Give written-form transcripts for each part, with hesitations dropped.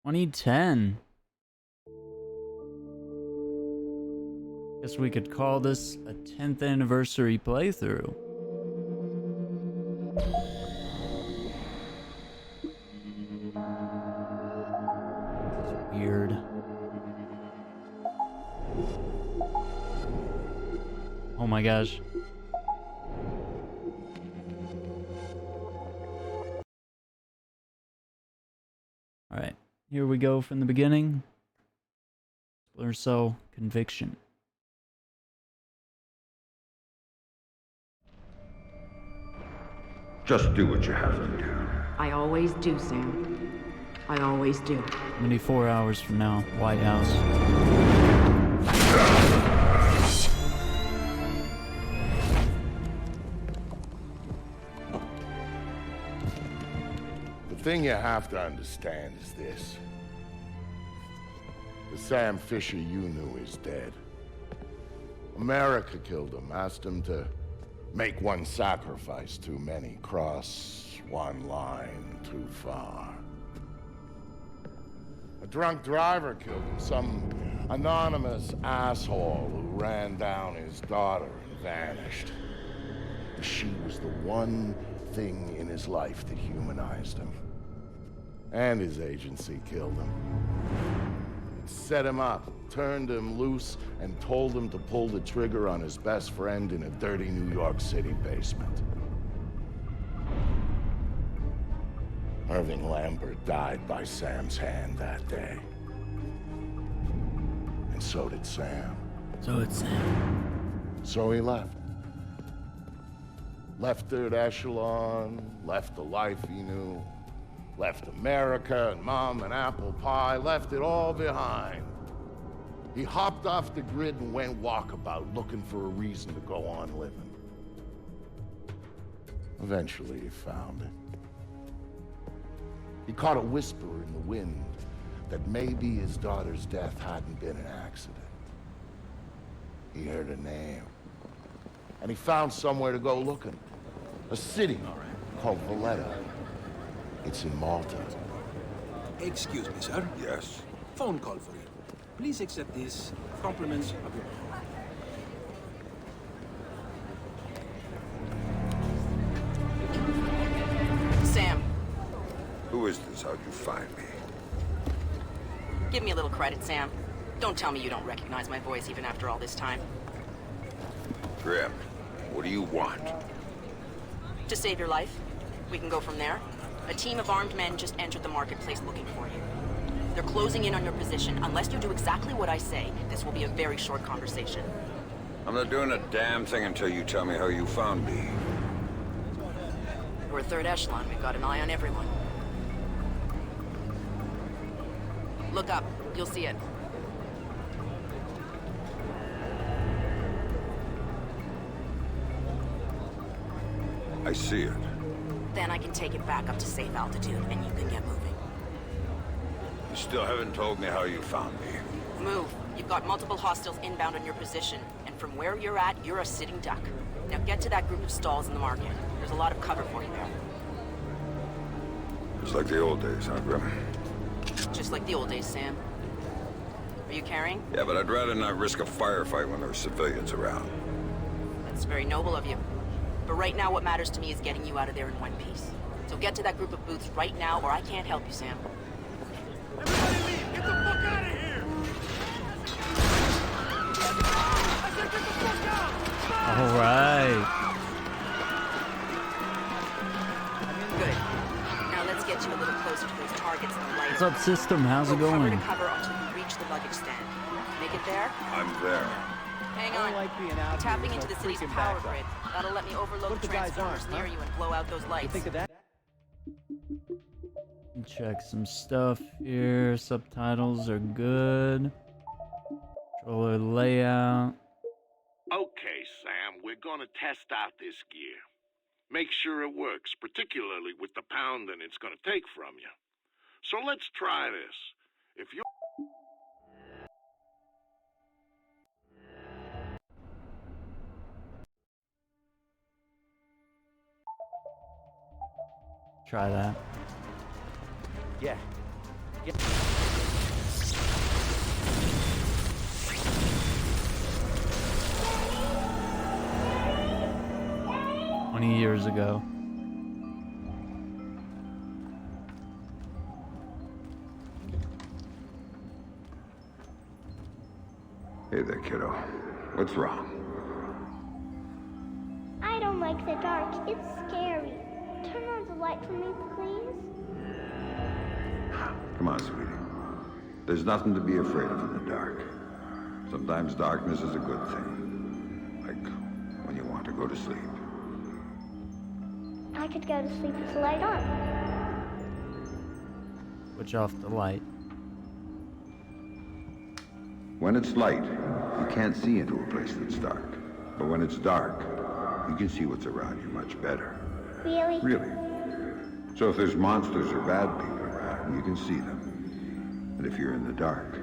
2010. Guess we could call this a 10th anniversary playthrough. This is weird. Oh my gosh. Alright, here we go from the beginning. Splinter Conviction. Just do what you have to do. I always do, Sam. I always do. 24 hours from now, White House. The thing you have to understand is this. The Sam Fisher you knew is dead. America killed him, asked him to make one sacrifice too many, cross one line too far. A drunk driver killed him, some anonymous asshole who ran down his daughter and vanished. She was the one thing in his life that humanized him. And his agency killed him. It set him up, turned him loose, and told him to pull the trigger on his best friend in a dirty New York City basement. Irving Lambert died by Sam's hand that day. And so did Sam. So it's Sam. So he left. Left Third Echelon, left the life he knew, left America and Mom and apple pie, left it all behind. He hopped off the grid and went walkabout, looking for a reason to go on living. Eventually he found it. He caught a whisper in the wind that maybe his daughter's death hadn't been an accident. He heard a name. And he found somewhere to go looking. A city called Valletta. It's in Malta. Excuse me, sir. Yes? Phone call for you. Please accept these compliments of your mom. Sam, Who is this? How'd you find me? give me a little credit, Sam. Don't tell me you don't recognize my voice even after all this time. Grim, what do you want? To save your life. We can go from there. A team of armed men just entered the marketplace looking for you. They're closing in on your position. Unless you do exactly what I say, this will be a very short conversation. I'm not doing a damn thing until you tell me how you found me. We're Third Echelon. We've got an eye on everyone. Look up. You'll see it. I see it. Then I can take it back up to safe altitude, and you can get moving. You still haven't told me how you found me. Move. You've got multiple hostiles inbound on your position, and from where you're at, you're a sitting duck. Now get to that group of stalls in the market. There's a lot of cover for you there. It's like the old days, huh, Grim? Just like the old days, Sam. Are you carrying? Yeah, but I'd rather not risk a firefight when there are civilians around. That's very noble of you. But right now, what matters to me is getting you out of there in one piece. So get to that group of booths right now, or I can't help you, Sam. Everybody leave! Get the fuck out of here! I said get the fuck out! Alright. Good. Now let's get you a little closer to those targets in the light. What's up, system? How's it Go cover going? to cover until you reach the luggage stand. Make it there? I'm there. Hang I on. don't like being out Tapping here into with the no city's freaking power backup. grid. That'll let me overload What the the guys transformers aren't, near huh? you and blow out those You lights. think of that? Check some stuff here. Subtitles are good. Controller layout. Okay, Sam, we're gonna test out this gear. Make sure it works, particularly with the pounding it's gonna take from you. So let's try this. If you Try that. Yeah. Get 20 years ago. Hey there, kiddo. What's wrong? I don't like the dark. It's scary. Turn on the light for me, please. Come on, sweetie. There's nothing to be afraid of in the dark. Sometimes darkness is a good thing. Like when you want to go to sleep. I could go to sleep with the light on. Switch off the light. When it's light, you can't see into a place that's dark. But when it's dark, you can see what's around you much better. Really? Really. So if there's monsters or bad people around, you can see them. And if you're in the dark,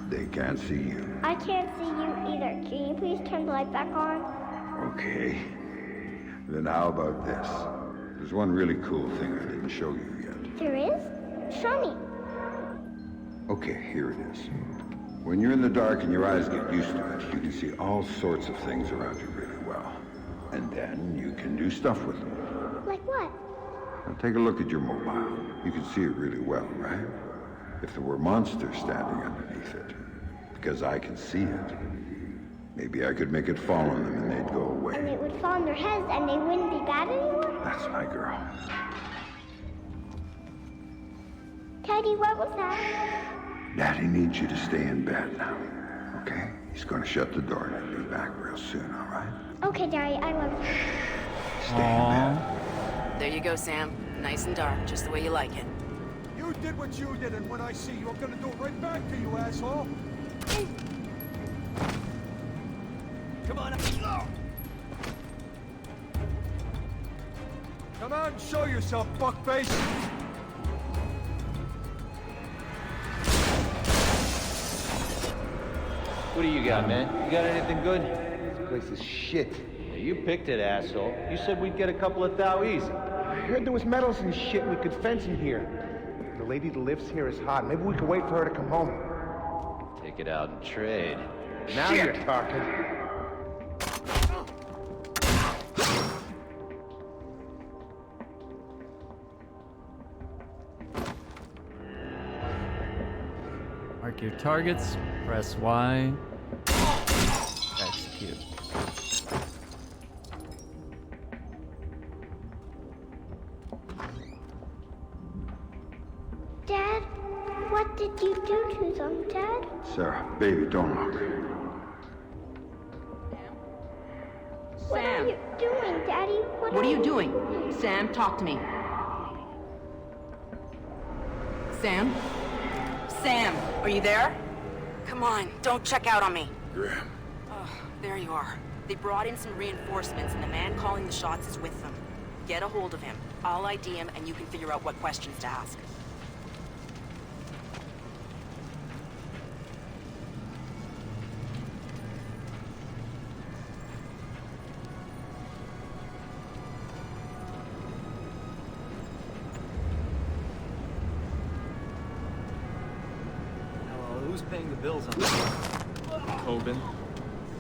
they can't see you. I can't see you either. Can you please turn the light back on? Okay. Then how about this? There's one really cool thing I didn't show you yet. There is? Show me. Okay, here it is. When you're in the dark and your eyes get used to it, you can see all sorts of things around you really well. And then you can do stuff with them. Like what? Now take a look at your mobile. You can see it really well, right? If there were monsters standing underneath it, because I can see it, maybe I could make it fall on them and they'd go away. And it would fall on their heads and they wouldn't be bad anymore? That's my girl. Teddy, what was that? Daddy needs you to stay in bed now, okay? He's gonna shut the door and he'll be back real soon, all right? Okay, Daddy, I love you. Stay in bed. There you go, Sam. Nice and dark, just the way you like it. You did what you did, and when I see you, I'm gonna do it right back to you, asshole. Come on. Come out and show yourself, fuckface. What do you got, man? You got anything good? This place is shit. Yeah, you picked it, asshole. You said we'd get a couple of thou easy. I heard there was metals and shit we could fence in here. The lady that lives here is hot. Maybe we could wait for her to come home. Take it out and trade. Now you're talking. Mark your targets, press Y, execute. Dad, what did you do to them, Dad? Sarah, baby, don't look. What are you doing, Daddy? What are you doing? Sam, talk to me. Sam? Sam, are you there? Come on, don't check out on me. Graham. Oh, there you are. They brought in some reinforcements and the man calling the shots is with them. Get a hold of him. I'll ID him and you can figure out what questions to ask. Who's paying the bills on this? Tobin.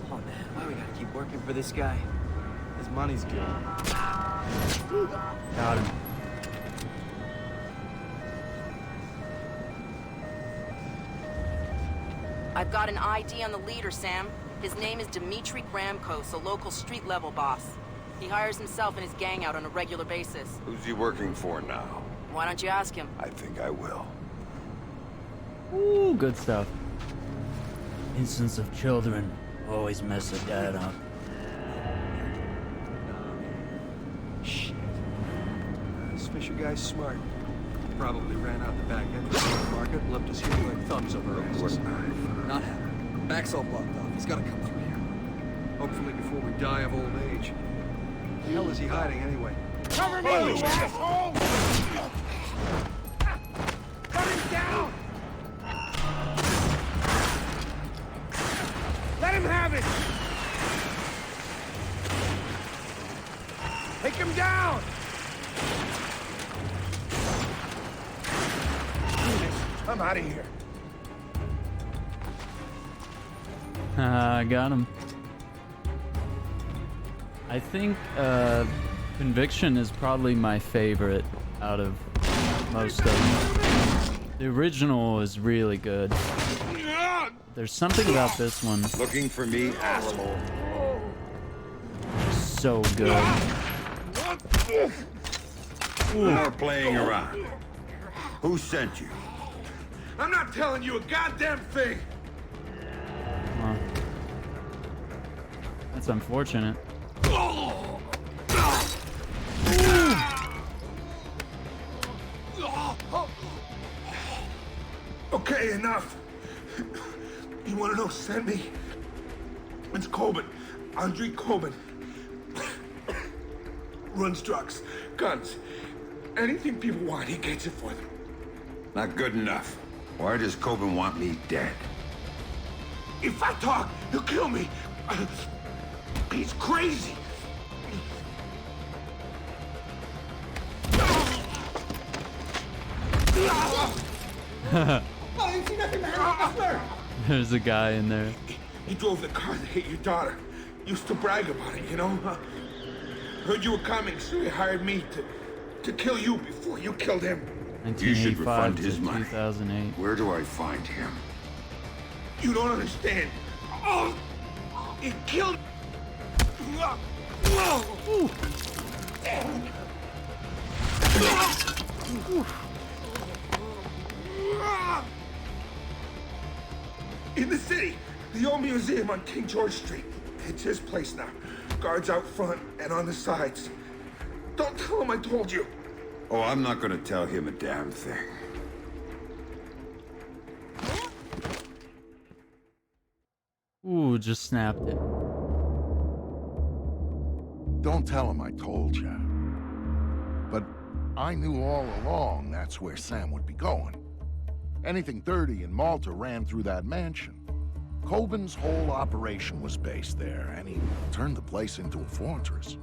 Oh man, why we gotta keep working for this guy? His money's good. Got him. I've got an ID on the leader, Sam. His name is Dimitri Gramkos, a local street-level boss. He hires himself and his gang out on a regular basis. Who's he working for now? Why don't you ask him? I think I will. Ooh, good stuff. Instance of children always mess their dad up. Shit. This Fisher guy's smart. Probably ran out the back end of the market and left us here like thumbs over our noses. Not happening. Back's all blocked off. He's gotta come through here. Hopefully before we die of old age. Where the hell is he hiding anyway? Cover me, you asshole! Cut him down! Let him have it! Take him down! I'm out of here. I got him. I think Conviction is probably my favorite out of most of them. The original is really good. There's something about this one. Looking for me, asshole. So good. No more playing around. Who sent you? I'm not telling you a goddamn thing. Well, that's unfortunate. Okay, enough. You want to know who sent me? It's Coben. Andre Coben. Runs drugs, guns, anything people want, he gets it for them. Not good enough. Why does Coben want me dead? If I talk, he'll kill me. He's crazy. There's a guy in there. He drove the car that hit your daughter. Used to brag about it, you know? Heard you were coming, so he hired me to kill you before you killed him. You should 1985 refund to his money. 2008. Where do I find him? You don't understand. Oh, he killed. In the city, the old museum on King George Street. It's his place now. Guards out front and on the sides. Don't tell him I told you. Oh, I'm not gonna tell him a damn thing. Ooh, just snapped it. Don't tell him I told you. But I knew all along that's where Sam would be going. Anything dirty in Malta ran through that mansion. Coben's whole operation was based there, and he turned the place into a fortress.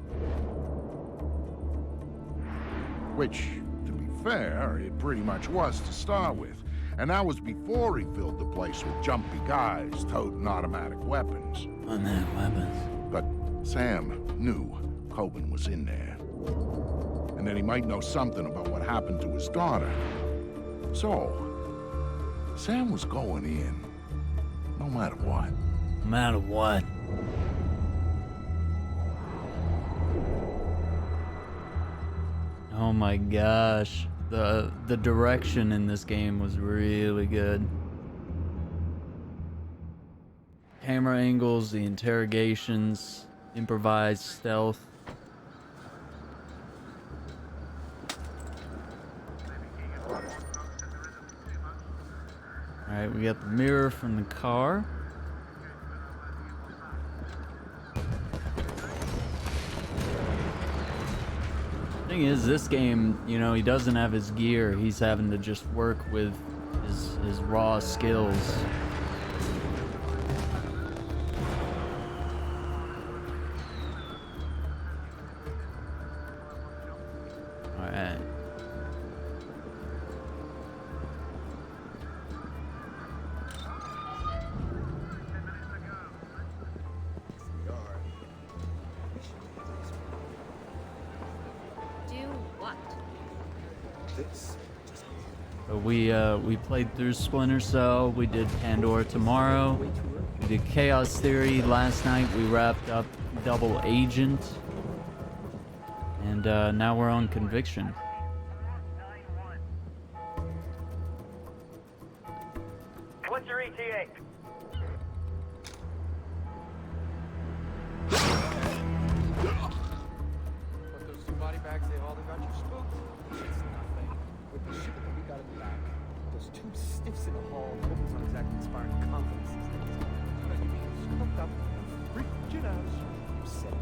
Which, to be fair, it pretty much was to start with. And that was before he filled the place with jumpy guys toting automatic weapons. Automatic weapons. But Sam knew Coben was in there. And that he might know something about what happened to his daughter. So, Sam was going in, no matter what. No matter what. Oh my gosh. The direction in this game was really good. Camera angles, the interrogations, improvised stealth. Alright, we got the mirror from the car. Thing is, this game, you know, he doesn't have his gear. He's having to just work with his raw skills. Alright. So we played through Splinter Cell, we did Pandora tomorrow, we did Chaos Theory last night, we wrapped up Double Agent, and now we're on Conviction. What's your ETA? But those two body bags, they've all got you spooked. It's nothing. With the shit that we got in the back, those two stiffs in the hall, Coben's not exactly inspiring confidence these days. But you mean spooked up, freaked you out. You said it.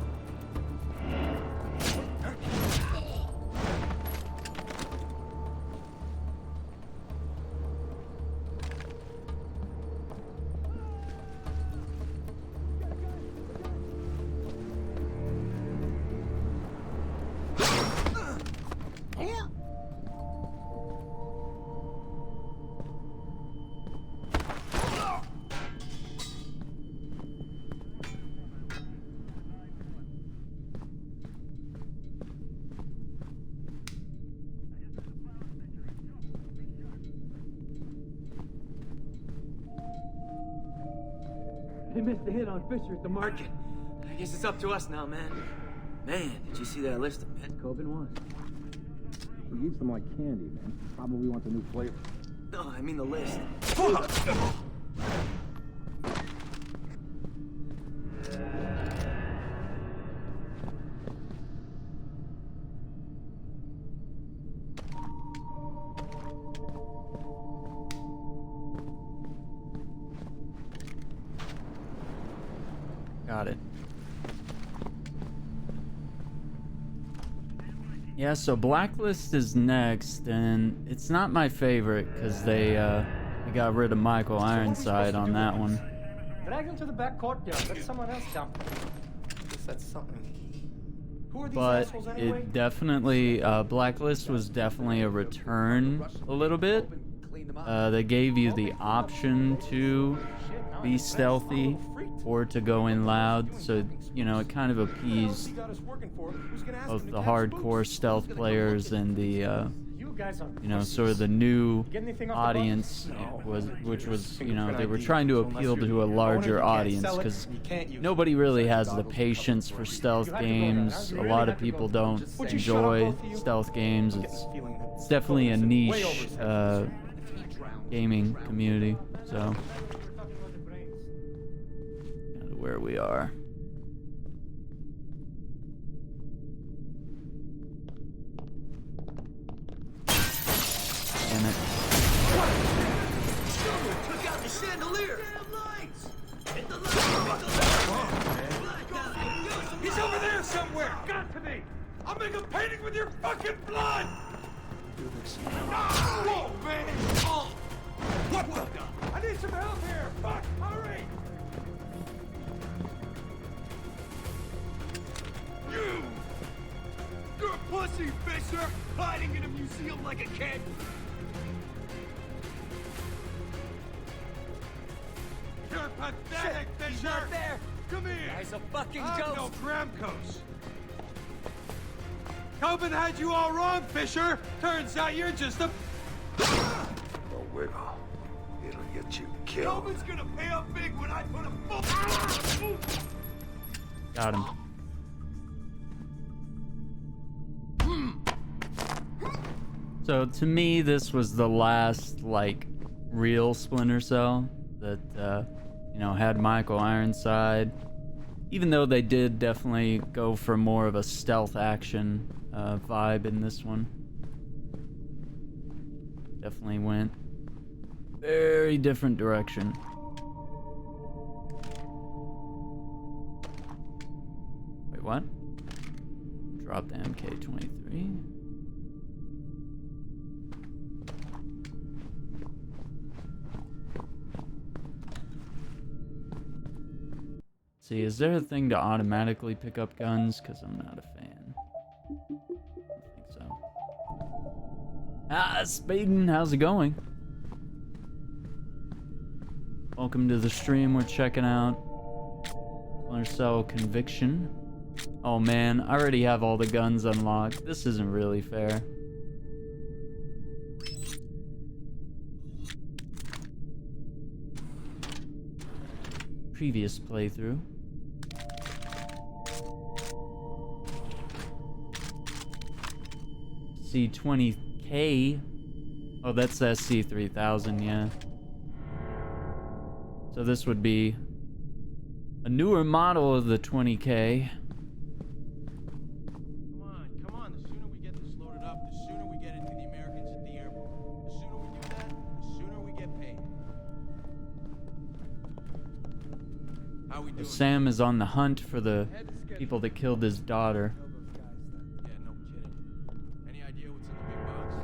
They missed the hit on Fisher at the market. I guess it's up to us now, man. Man, did you see that list of pets Coben wants? He eats them like candy, man. Probably wants a new flavor. No, I mean the list. Fuck! Got it. Yeah, so Blacklist is next, and it's not my favorite because they got rid of Michael Ironside on that one. Drag him to the back courtyard. Let someone else jump. I guess that's something. Who are these But assholes anyway? it definitely, Blacklist was definitely a return a little bit. They gave you the option to be stealthy or to go in loud, so, you know, it kind of appeased both the hardcore stealth players and the, you know, sort of the new audience, which was, you know, they were trying to appeal to a larger audience, because nobody really has the patience for stealth games. A lot of people don't enjoy stealth games. It's definitely a niche gaming community, so kind of where we are. Damn it. Took out the chandelier! Hit the lights! He's over there somewhere! Got to be! I'll make a painting with your fucking blood! Whoa, man! Oh. What the? I need some help here! Fuck, hurry! You're a pussy, Fisher! Hiding in a museum like a kid! You're pathetic, Fisher! He's not there! Come here! Guy's a fucking I'm ghost! no Kramkos! Coben had you all wrong, Fisher! Turns out you're just a... Don't wiggle. It'll get you killed. Coben's gonna pay up big when I put a full... Got him. So to me, this was the last, like, real Splinter Cell that, you know, had Michael Ironside. Even though they did definitely go for more of a stealth action vibe in this one. Definitely went very different direction. Wait, what? Drop the MK23. See, is there a thing to automatically pick up guns? Because I'm not a fan. I don't think so. Ah, Spaden, how's it going? Welcome to the stream. We're checking out Splinter Cell Conviction. Oh man, I already have all the guns unlocked. This isn't really fair. Previous playthrough. C20K. Oh, that's the SC3000, yeah. So this would be a newer model of the 20K. Come on, the sooner we get this loaded up, the sooner we get it to the Americans at the airport. The sooner we do that, the sooner we get paid. How we doing? Sam is on the hunt for the people that killed his daughter. Yeah, no kidding. Any idea what's in the big box?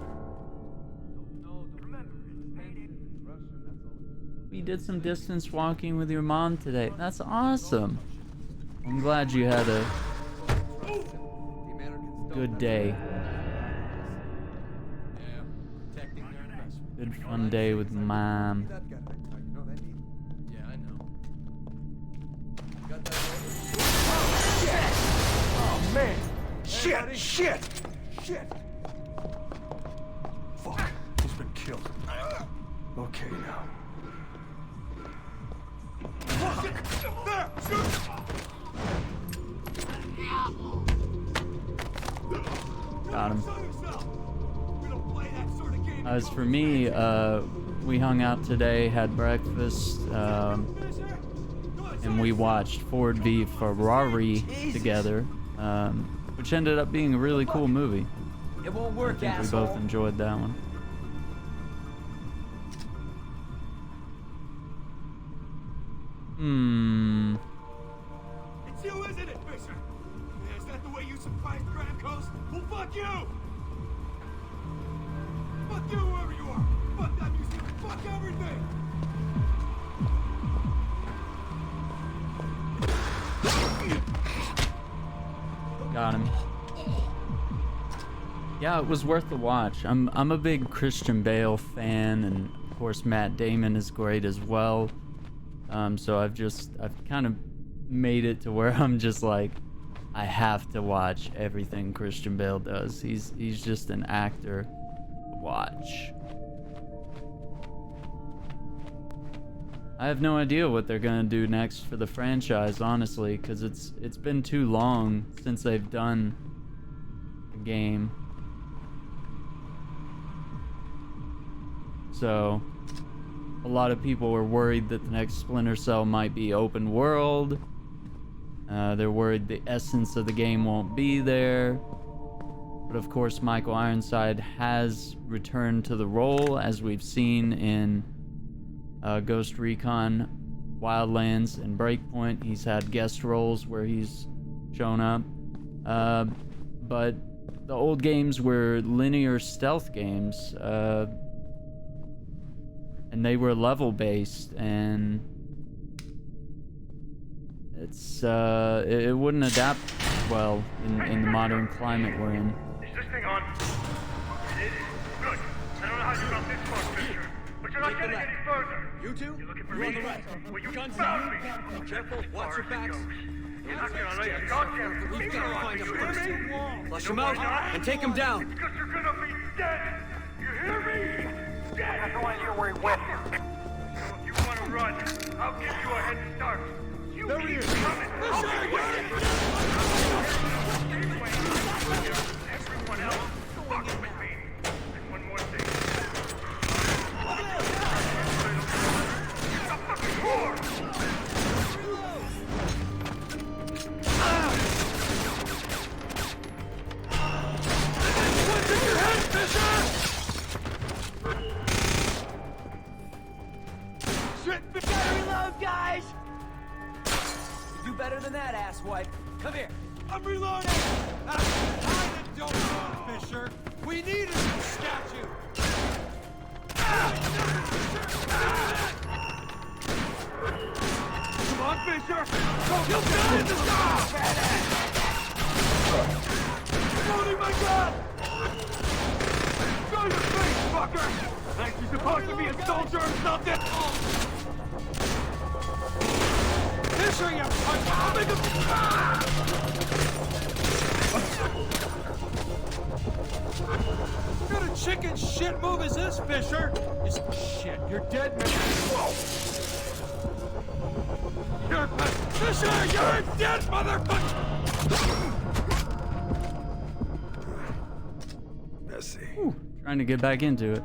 Don't know. Remember, it's paid Russian, that's all. We did some distance walking with your mom today. That's awesome. I'm glad you had a good day. Yeah, protecting their investment. Good fun day with mom. Yeah, I know. Oh, man! Shit! Shit! Shit! Fuck. He's been killed. Okay, now. Got him. As for me, we hung out today, had breakfast, and we watched Ford v Ferrari together, which ended up being a really cool movie. It won't work, I think we both enjoyed that one. It's you, isn't it, Fisher? Yeah, is that the way you surprised Gramcos? Well, fuck you! Fuck you, whoever you are! Fuck that museum! Fuck everything! Got him. Yeah, it was worth the watch. I'm a big Christian Bale fan, and of course Matt Damon is great as well. So I've kind of made it to where I'm just like, I have to watch everything Christian Bale does. He's just an actor. Watch. I have no idea what they're gonna do next for the franchise, honestly, because it's been too long since they've done a game. So a lot of people were worried that the next Splinter Cell might be open world. They're worried the essence of the game won't be there. But of course, Michael Ironside has returned to the role, as we've seen in Ghost Recon, Wildlands, and Breakpoint. He's had guest roles where he's shown up. But the old games were linear stealth games, and they were level-based, and it wouldn't adapt well in the modern climate we're in. Is this thing on? It is. Good. I don't know how you got this far, Fisher, but you're not getting any further. You two? You're looking for You're me? on the right. Well, you Guns found down. me. Be careful. Watch your backs. You're not gonna lay a goddamn We've finger got to on find me, him you hear first. me? Flush You him know out why not? and take him down. It's because you're gonna be dead. You hear me? Dead. I don't want to hear where he went. If you want to run, I'll give you a head start. You keep coming. I'll be waiting. Everyone else, fuck with me. And one more thing. You're a fucking whore. What's in your head, Fisher? Shit, Gotta reload, guys! You do better than that, asswipe. Come here. I'm reloading! I don't know, Fisher. We needed this statue. Come on, Fisher! You'll get in the stop! Loading my gun! Show your face, fucker! Think you're supposed to be a soldier or something? Fisher, you punk! I'll make him... What kind of chicken shit move is this, Fisher? Shit, you're dead, man. Whoa! Fisher, you're dead, motherfucker! Messy. Trying to get back into it.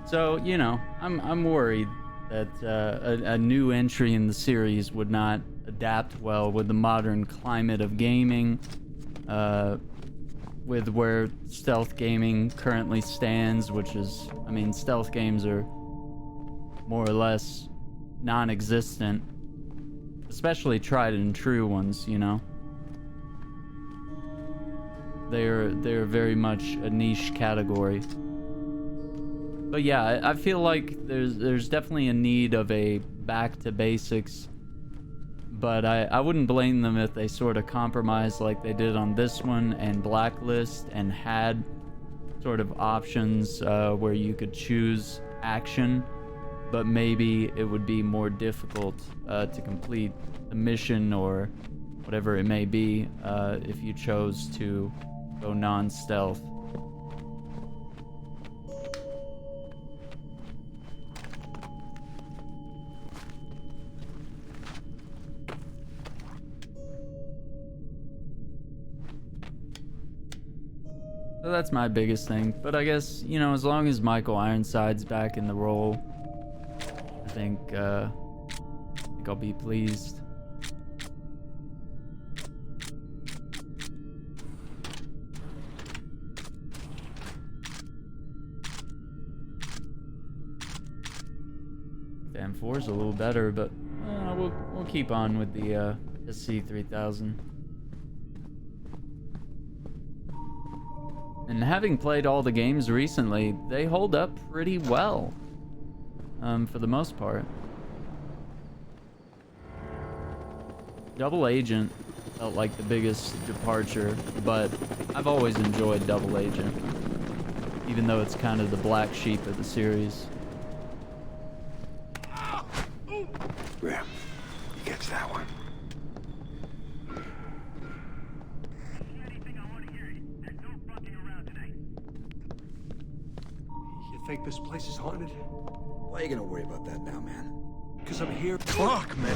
So, you know, I'm worried that a new entry in the series would not adapt well with the modern climate of gaming, with where stealth gaming currently stands, which is, I mean, stealth games are more or less non-existent, especially tried and true ones, you know. They're very much a niche category. But yeah, I feel like there's definitely a need of a back to basics, but I wouldn't blame them if they sort of compromise like they did on this one and Blacklist, and had sort of options where you could choose action, but maybe it would be more difficult to complete the mission or whatever it may be if you chose to go non-stealth. So that's my biggest thing. But I guess, you know, as long as Michael Ironside's back in the role, I think I'll be pleased. The M4 is a little better, but we'll keep on with the SC3000. And having played all the games recently, they hold up pretty well, for the most part. Double Agent felt like the biggest departure, but I've always enjoyed Double Agent, even though it's kind of the black sheep of the series. Grim, he gets that one. You think this place is haunted? Why are you gonna worry about that now, man? Because I'm here. Fuck, man.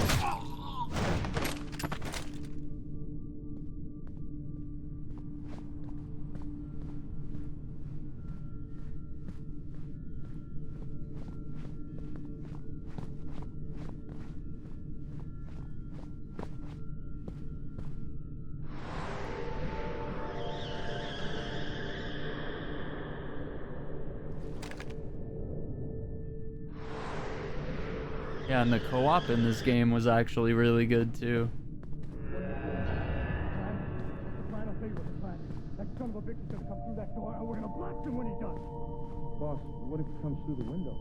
Yeah, and the co-op in this game was actually really good too. That son of a bitch is gonna come through that door and we're gonna blast him when he does. Boss, what if he comes through the window?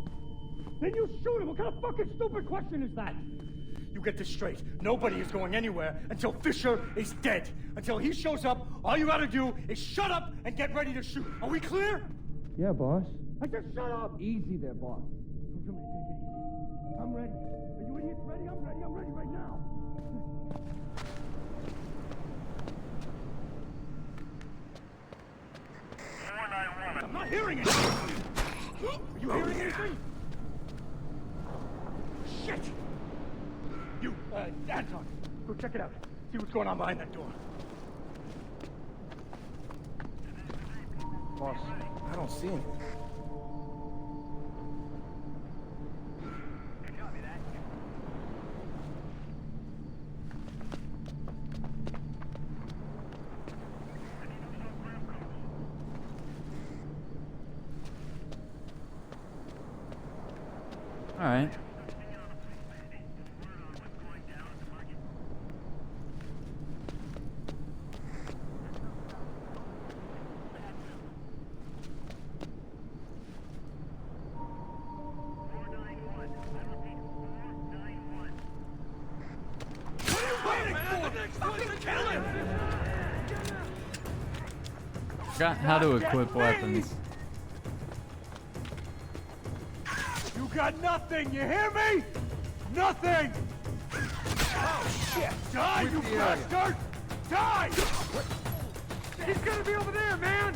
Then you shoot him! What kind of fucking stupid question is that? You get this straight. Nobody is going anywhere until Fisher is dead. Until he shows up, all you gotta do is shut up and get ready to shoot. Are we clear? Yeah, boss. I said shut up! Easy there, boss. Somebody take it easy. I'm ready. Are you idiots ready? I'm ready. I'm ready right now. I'm not hearing anything! Are you hearing anything? Shit! You, Anton, go check it out. See what's going on behind that door. Boss, I don't see anything. All right. Forgot how to equip weapons. You got nothing, you hear me? Nothing! Oh, shit! Die, you bastard! Die! He's gonna be over there, man!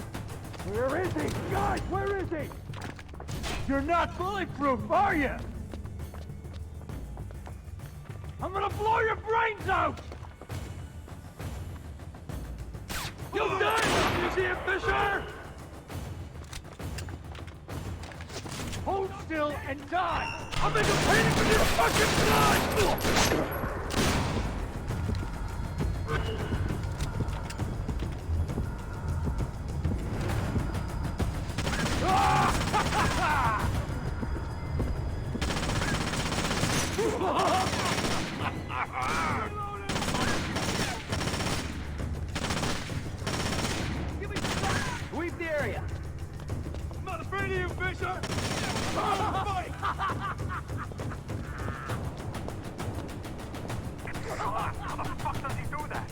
Where is he? Guys, where is he? You're not bulletproof, are you? I'm gonna blow your brains out! You done? You see it, Fisher? Hold still and die! I'll make a painting with your fucking blood! Sweep the area. I'm not afraid of you, Fisher! Fight! How the fuck does he do that?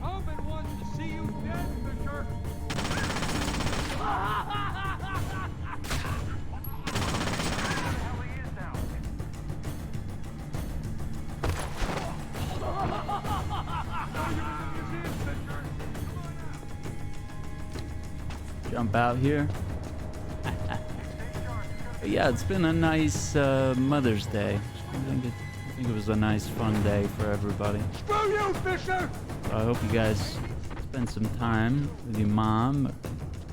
I've been wanting to see you dead, Fisher. Jump out here. But yeah, it's been a nice Mother's Day. I think think it was a nice, fun day for everybody. Screw you, Fisher! So I hope you guys spent some time with your mom,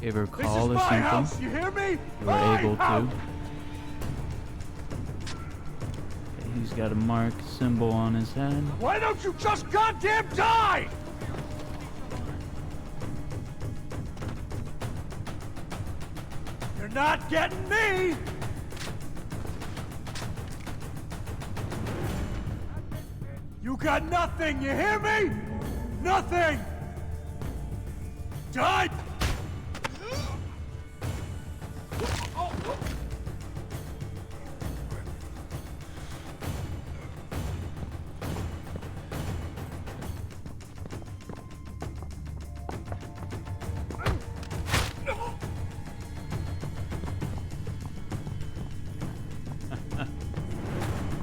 gave her a call or something. House, you hear me? You were able to. Okay, he's got a mark symbol on his head. Why don't you just goddamn die? You're not getting me! You got nothing, you hear me? Nothing! Die!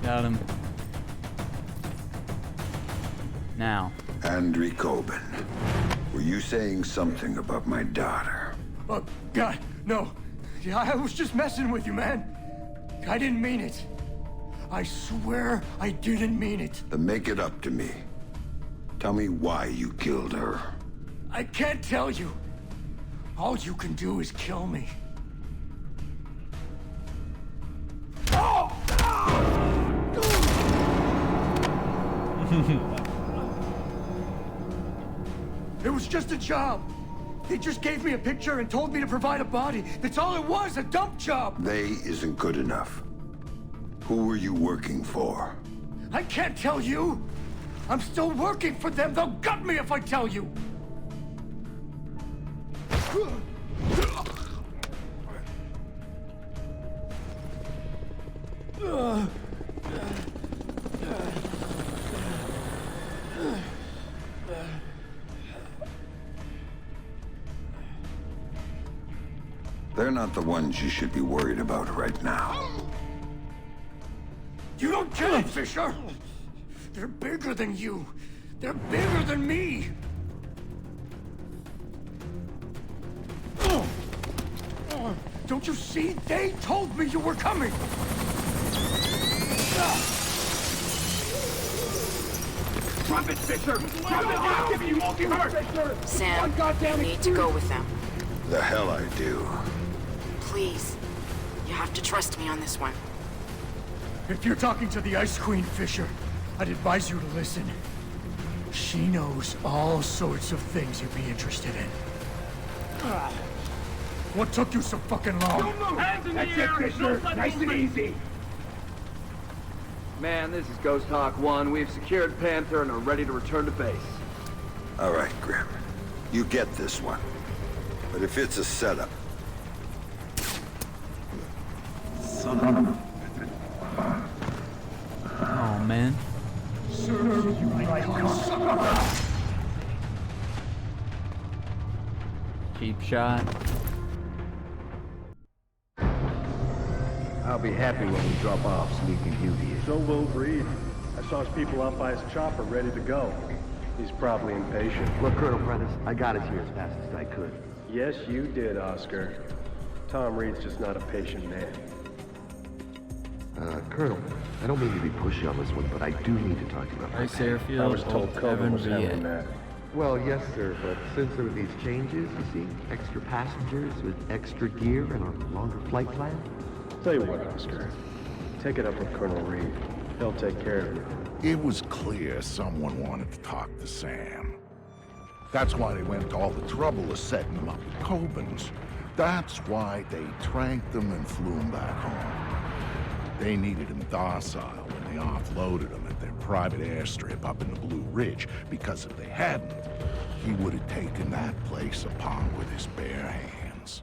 Got him. Now. Andrew Coben, were you saying something about my daughter? Oh, God, no. Yeah, I was just messing with you, man. I didn't mean it. I swear I didn't mean it. Then make it up to me. Tell me why you killed her. I can't tell you. All you can do is kill me. It was just a job. They just gave me a picture and told me to provide a body. That's all it was, a dump job. They isn't good enough. Who were you working for? I can't tell you. I'm still working for them. They'll gut me if I tell you. They're not the ones you should be worried about right now. You don't get it, Fisher! They're bigger than you. They're bigger than me. Don't you see? They told me you were coming. Drop it, Fisher! Drop it now! Give me, you won't get hurt! Sam, you need to go with them. The hell I do. Please. You have to trust me on this one. If you're talking to the Ice Queen, Fisher, I'd advise you to listen. She knows all sorts of things you'd be interested in. What took you so fucking long? Don't move! Hands in the air! Fisher. Nice and easy. Man, this is Ghost Hawk 1. We've secured Panther and are ready to return to base. All right, Grim. You get this one. But if it's a setup... Oh, man. Cheap shot. I'll be happy when we drop off Sleeping Beauty. So will Reed. I saw his people out by his chopper ready to go. He's probably impatient. Look, Colonel Prentice, I got us here as fast as I could. Yes, you did, Oscar. Tom Reed's just not a patient man. Colonel, I don't mean to be pushy on this one, but I do need to talk to you about Ice Airfield, I was told Coben was having that. Well, yes, sir, but since there were these changes, you see, extra passengers with extra gear and a longer flight plan. Tell you what, Oscar. Take it up with Colonel Reed. He'll take care of you. It was clear someone wanted to talk to Sam. That's why they went to all the trouble of setting him up with Coben's. That's why they tranked him and flew him back home. They needed him docile when they offloaded him at their private airstrip up in the Blue Ridge, because if they hadn't, he would have taken that place upon with his bare hands.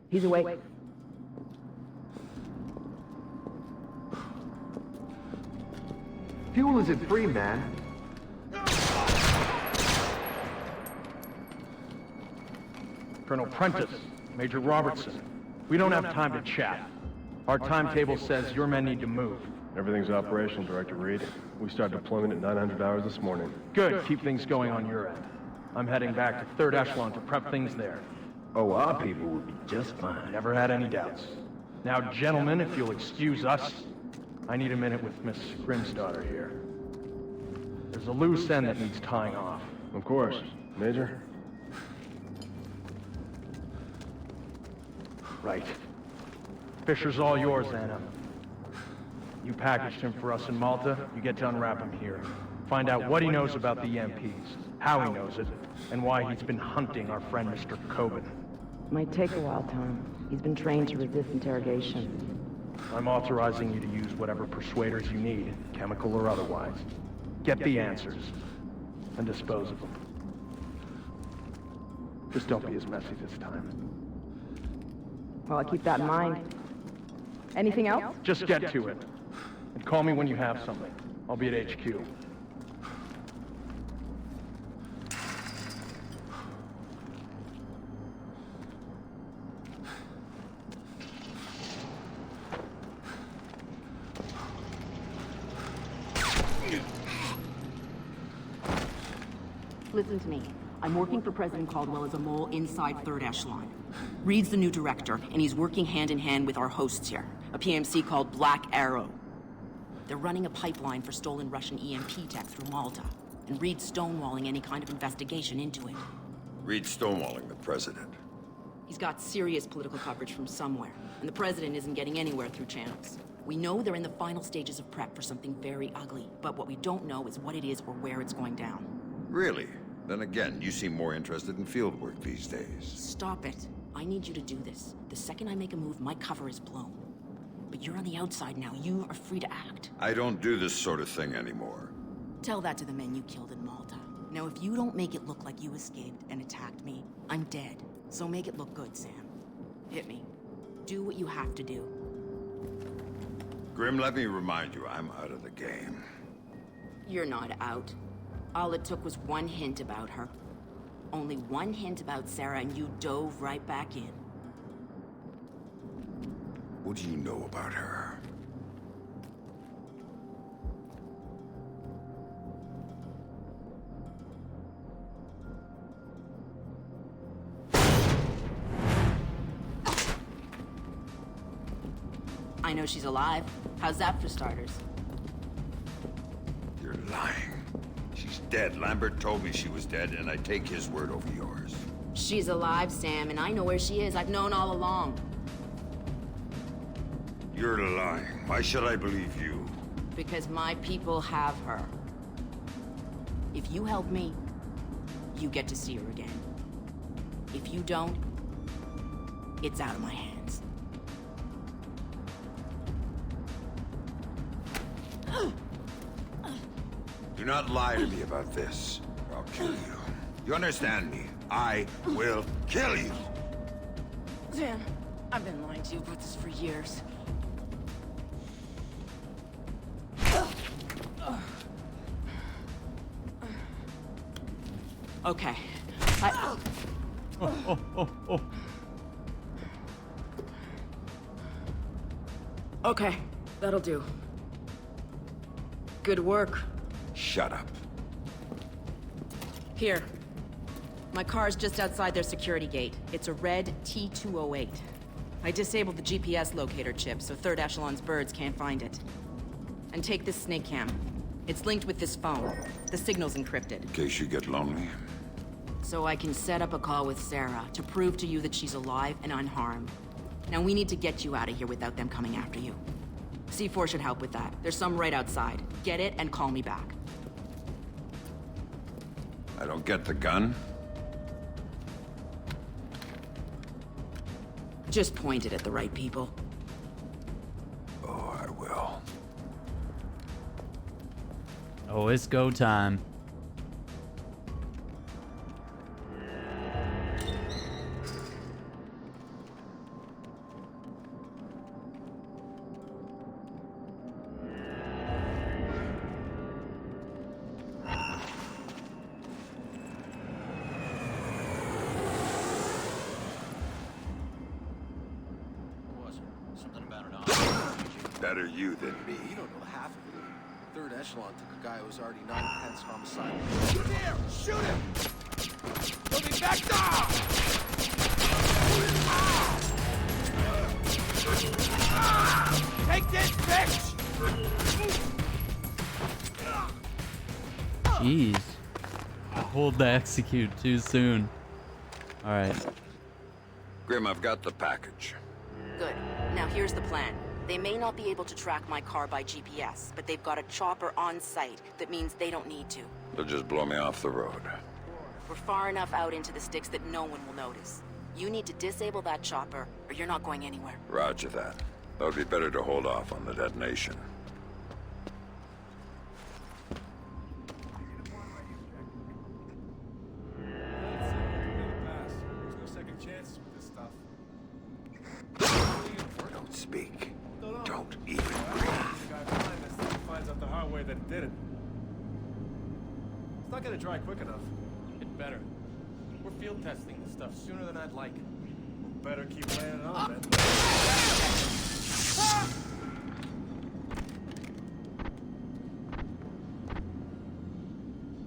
He's awake. Fuel isn't free, man. Colonel Prentice, Major Robertson, we don't have time to chat. Our timetable says your men need to move. Everything's operational, Director Reed. We start deployment at 900 hours this morning. Good, keep things going on your end. I'm heading back to 3rd Echelon to prep things there. Oh, our people will be just fine. Never had any doubts. Now, gentlemen, if you'll excuse us, I need a minute with Miss Grimsdaughter here. There's a loose end that needs tying off. Of course. Major? Right. Fisher's all yours, Anna. You packaged him for us in Malta, you get to unwrap him here. Find out what he knows about the EMPs, how he knows it, and why he's been hunting our friend Mr. Coben. Might take a while, Tom. He's been trained to resist interrogation. I'm authorizing you to use whatever persuaders you need, chemical or otherwise. Get the answers, and dispose of them. Just don't be as messy this time. Well, I'll keep that in mind. Anything else? Just get to it. And call me when you have something. I'll be at HQ. Listen to me. I'm working for President Caldwell as a mole inside Third Echelon. Reed's the new director, and he's working hand in hand with our hosts here, a PMC called Black Arrow. They're running a pipeline for stolen Russian EMP tech through Malta, and Reed's stonewalling any kind of investigation into it. Reed's stonewalling the president. He's got serious political coverage from somewhere, and the president isn't getting anywhere through channels. We know they're in the final stages of prep for something very ugly, but what we don't know is what it is or where it's going down. Really? Then again, you seem more interested in field work these days. Stop it. I need you to do this. The second I make a move, my cover is blown. But you're on the outside now. You are free to act. I don't do this sort of thing anymore. Tell that to the men you killed in Malta. Now, if you don't make it look like you escaped and attacked me, I'm dead. So make it look good, Sam. Hit me. Do what you have to do. Grim, let me remind you, I'm out of the game. You're not out. All it took was one hint about her. Only one hint about Sarah, and you dove right back in. What do you know about her? I know she's alive. How's that for starters? You're lying. She's dead. Lambert told me she was dead, and I take his word over yours. She's alive, Sam, and I know where she is. I've known all along. You're lying. Why should I believe you? Because my people have her. If you help me, you get to see her again. If you don't, it's out of my hands. Do not lie to me about this, or I'll kill you. You understand me? I will kill you! Sam, I've been lying to you about this for years. Okay. Okay, that'll do. Good work. Shut up. Here. My car's just outside their security gate. It's a red T208. I disabled the GPS locator chip, so Third Echelon's birds can't find it. And take this snake cam. It's linked with this phone. The signal's encrypted. In case you get lonely. So I can set up a call with Sarah to prove to you that she's alive and unharmed. Now we need to get you out of here without them coming after you. C4 should help with that. There's some right outside. Get it and call me back. I don't get the gun? Just point it at the right people. Oh, I will. Oh, it's go time. Better you than me. You don't know half of it. Third Echelon took a guy who was already 9 pence homicide. Shoot here! Shoot him! He'll be back down! this, bitch! Jeez. I pulled the execute too soon. Alright. Grim, I've got the package. Good. Now here's the plan. They may not be able to track my car by GPS, but they've got a chopper on site. That means they don't need to. They'll just blow me off the road. We're far enough out into the sticks that no one will notice. You need to disable that chopper, or you're not going anywhere. Roger that. It'll be better to hold off on the detonation. Don't speak. Don't even breathe. Finds out the hard way that it did it. It's not gonna dry quick enough. It better. We're field testing this stuff sooner than I'd like. Better keep laying it on, then.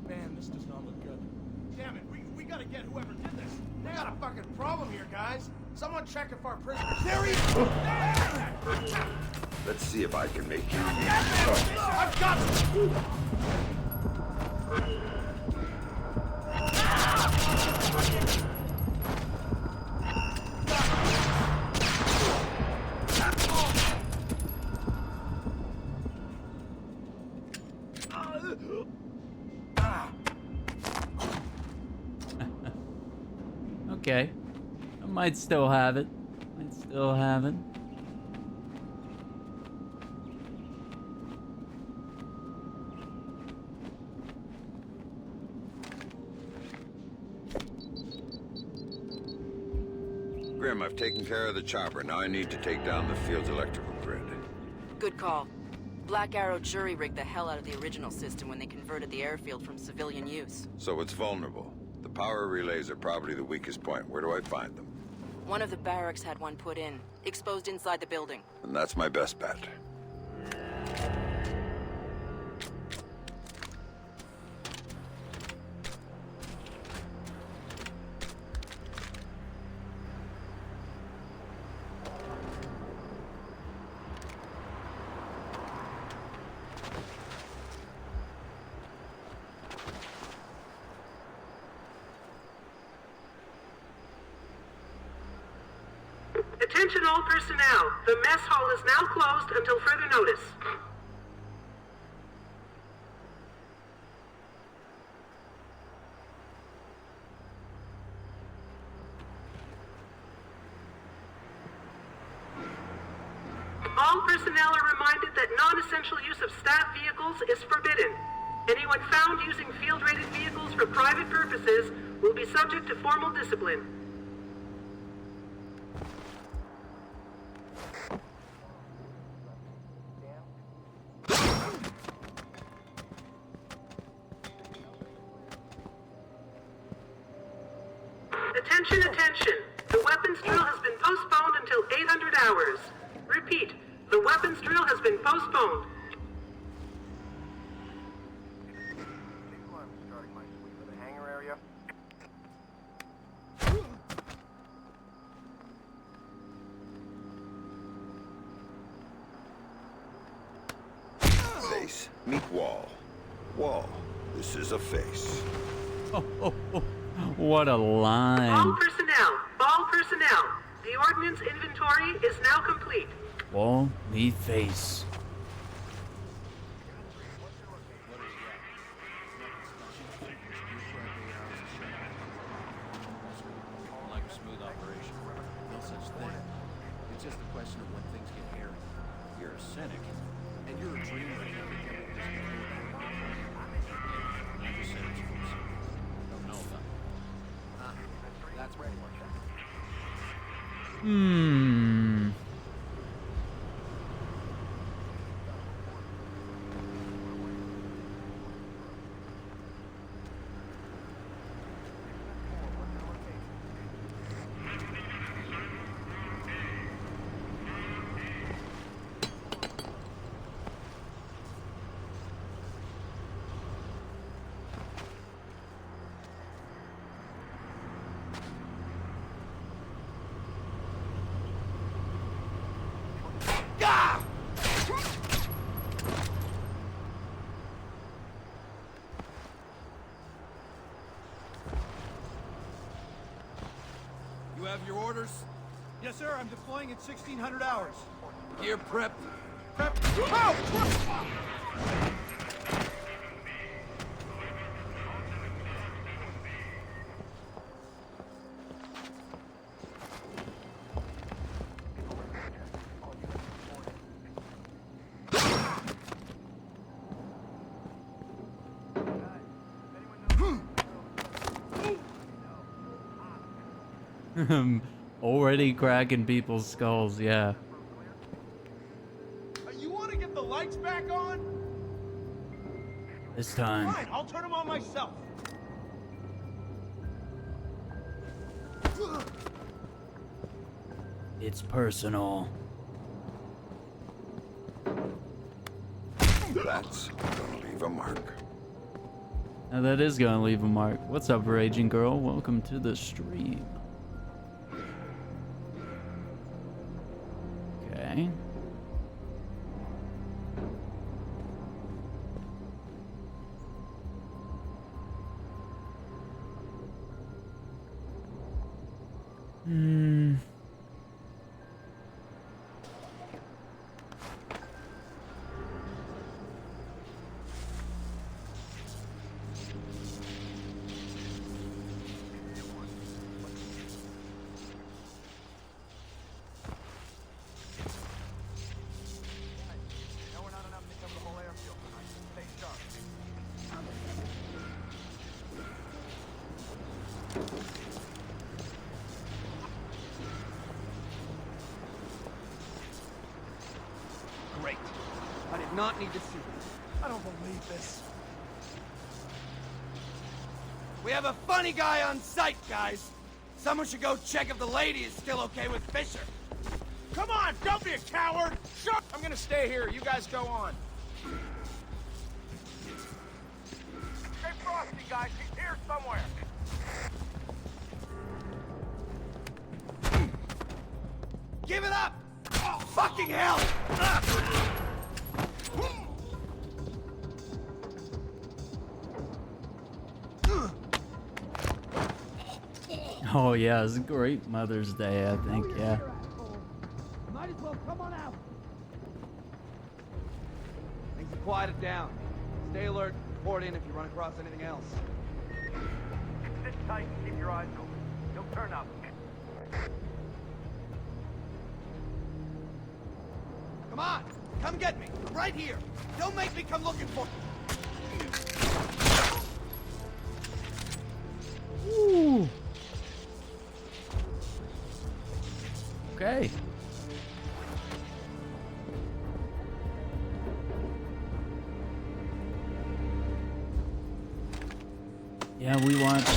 Man, this does not look good. Damn it, we gotta get whoever did this. They got a fucking problem here, guys. Someone check if our prisoners... There he is! Let's see if I can make you. I've got you! Okay. I might still have it. Might still have it. Grim, I've taken care of the chopper. Now I need to take down the field's electrical grid. Good call. Black Arrow jury-rigged the hell out of the original system when they converted the airfield from civilian use. So it's vulnerable. The power relays are probably the weakest point. Where do I find them? One of the barracks had one put in, exposed inside the building. And that's my best bet. Attention all personnel. The mess hall is now closed until further notice. All personnel are reminded that non-essential use of staff vehicles is forbidden. Anyone found using field-rated vehicles for private purposes will be subject to formal discipline. Attention, attention. The weapons drill has been postponed until 800 hours. Repeat, the weapons drill has been postponed. Starting my sweep of the hangar area. Face, meet wall. Wall, this is a face. What a line. All personnel. The ordnance inventory is now complete. Wall, meet face. Like a smooth operation. No such thing. It's just a question of when things get hairy. You're a cynic, and you're a dreamer. I'm just saying it's close. Don't know them. That's where it worked out. Yes, sir. I'm deploying at 1600 hours. Gear prepped. Prep. Oh! Already cracking people's skulls, yeah. You want to get the lights back on? This time. Fine, I'll turn them on myself. It's personal. That's gonna leave a mark. Now that is gonna leave a mark. What's up, Raging Girl? Welcome to the stream. Okay. Great. I did not need to see this. I don't believe this. We have a funny guy on site, guys. Someone should go check if the lady is still okay with Fisher. Come on, don't be a coward! Shut! I'm gonna stay here. You guys go on. Hey, Frosty, guys, he's here somewhere. Give it up! Oh, fucking hell! Oh yeah, it's a great Mother's Day, I think, yeah. Might as well come on out. Things have quieted down. Stay alert. Report in if you run across anything else. Sit tight and keep your eyes open. He'll turn up. Come on! Come get me! I'm right here! Don't make me come looking for you! Ooh. Okay. Yeah, we watched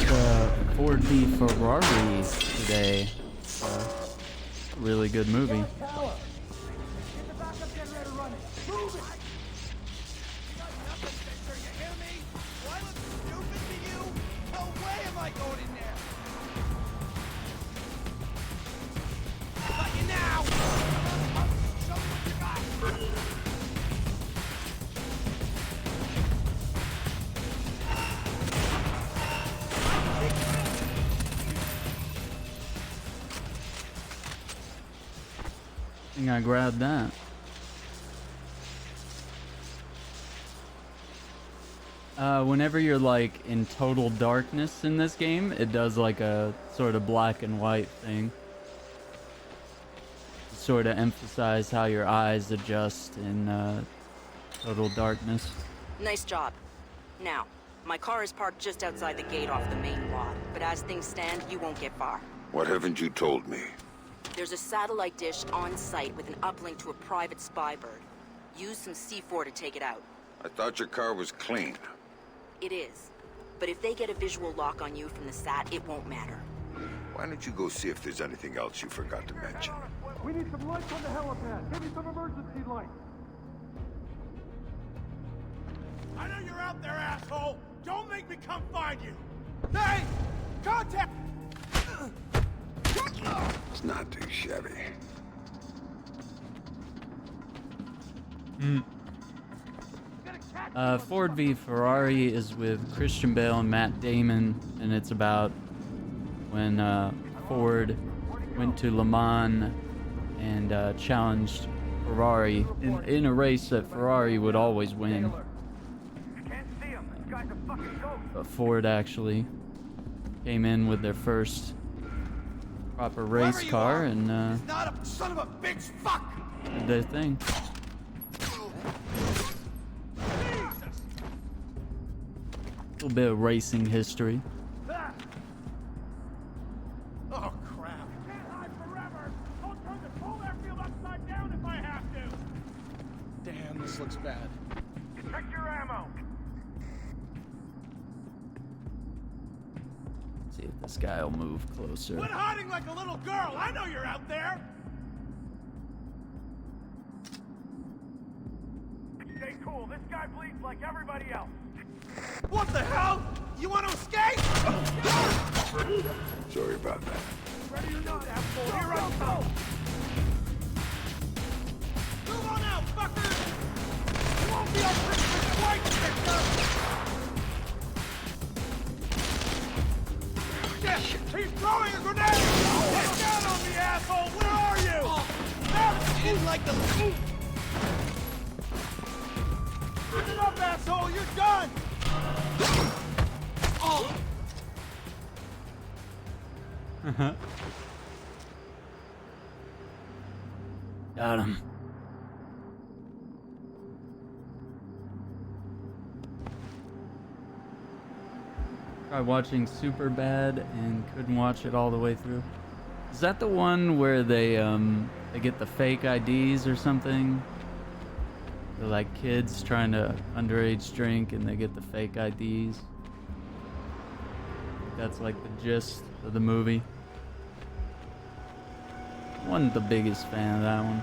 Ford v Ferrari today. Really good movie. I think I grabbed that. Whenever you're like in total darkness in this game, it does like a sort of black and white thing. Sort of emphasize how your eyes adjust in total darkness. Nice job. Now, my car is parked just outside the gate off the main lot, but as things stand, you won't get far. What haven't you told me? There's a satellite dish on site with an uplink to a private spy bird. Use some C4 to take it out. I thought your car was clean. It is. But if they get a visual lock on you from the sat, it won't matter. Why don't you go see if there's anything else you forgot to mention? We need some lights on the helipad. Give me some emergency lights. I know you're out there, asshole! Don't make me come find you! Hey! Contact! It's not too shabby. Ford v Ferrari is with Christian Bale and Matt Damon, and it's about when Ford went to Le Mans and challenged Ferrari in a race that Ferrari would always win. But Ford actually came in with their first proper race car and Not a son of a bitch. Fuck. did their thing. A little bit of racing history. Oh crap! Can't hide forever. I'll turn the whole airfield upside down if I have to. Damn, this looks bad. Check your ammo. See if this guy will move closer. Quit hiding like a little girl. I know you're out there. Stay cool. This guy bleeds like everybody else. What the hell? You want to escape? Sorry about that. Ready or not, asshole. Here I come. Move on out, fuckers! You won't be our Christmas white picture! Shit! He's throwing a grenade! Get down on me, asshole! Where are you? In like the... Turn it up, asshole! You're done! Oh! Got him. Tried watching Superbad and couldn't watch it all the way through. Is that the one where they get the fake IDs or something? They're like kids trying to underage drink and they get the fake IDs. That's like the gist of the movie. Wasn't the biggest fan of that one.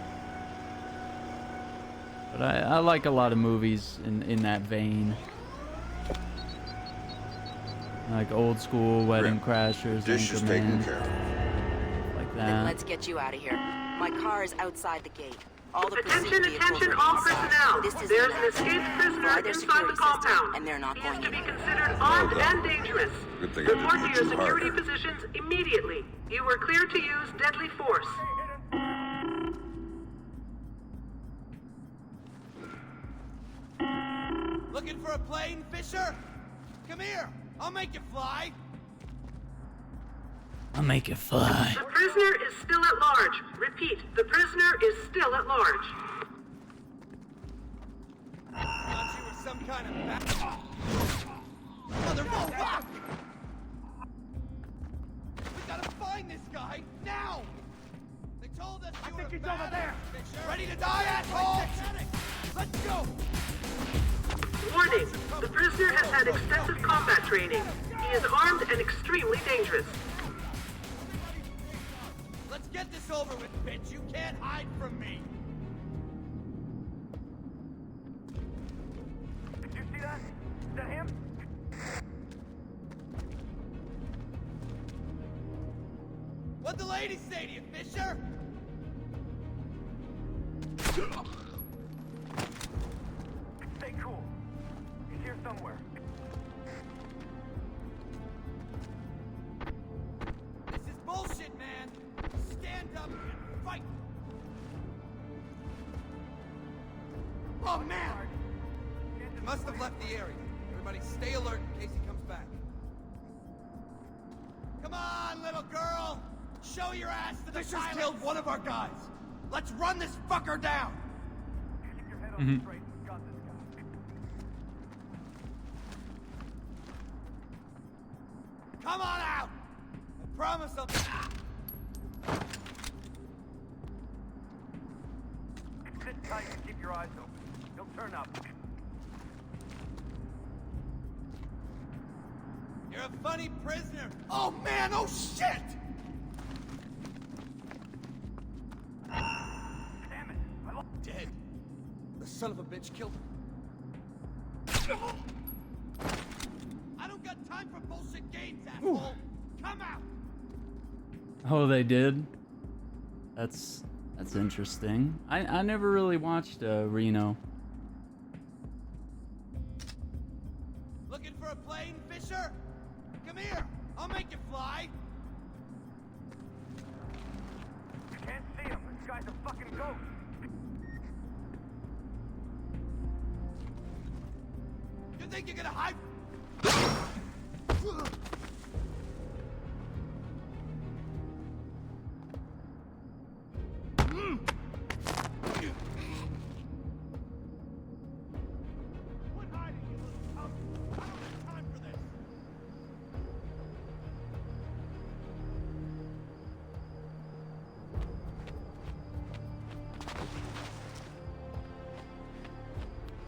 But I like a lot of movies in that vein. Like Old School, Wedding Crashers, Dish is Anchorman, taken care of. like Then that. let's get you out of here. My car is outside the gate. All the Attention, pursuit vehicles attention, are all inside. personnel. This is There's an an escaped prisoner Fly their inside security the system, compound. and they're not He is going to be anywhere. considered armed and dangerous. Good thing I Report to didn't your hit you security harder. positions immediately. You were cleared to use deadly force. Looking for a plane, Fisher? Come here. I'll make you fly. I'll make it fly. The prisoner is still at large. Repeat, the prisoner is still at large. Thought you were some kind of Motherfucker! We gotta find this guy now. They told us you were he's over there. Ready to die, asshole? Let's go. Warning, the prisoner has had extensive combat training. He is armed and extremely dangerous. Let's get this over with, bitch. You can't hide from me. Did you see that? Is that him? What'd the lady say to you, Fisher? Stay cool. He's here somewhere. This is bullshit, man. Stand up and fight. Oh, man! He must have left the area. Everybody stay alert in case he comes back. Come on, little girl! Show your ass to the Fisher's pilots. Killed one of our guys. Let's run this fucker down! Keep your head on straight. We've got this guy. Come on out! I promise I'll... Sit tight and keep your eyes open. He'll turn up. You're a funny prisoner. Oh, man! Oh, shit! Damn it. Dead. The son of a bitch killed him. I don't got time for bullshit games, asshole! Come out! Oh, they did? That's interesting. I never really watched Reno. Looking for a plane, Fisher? Come here! I'll make you fly! guy's a fucking ghost. You think you're gonna hide? Quit hiding, you little punk. I don't have time for this.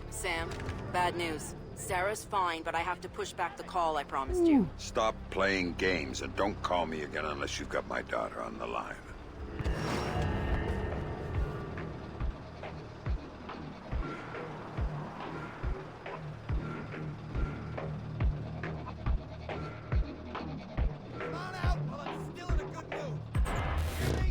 Sam, bad news. Sarah's fine, but I have to push back the call I promised you. Stop playing games and don't call me again unless you've got my daughter on the line. Come on out while I'm still in a good mood. Hear me?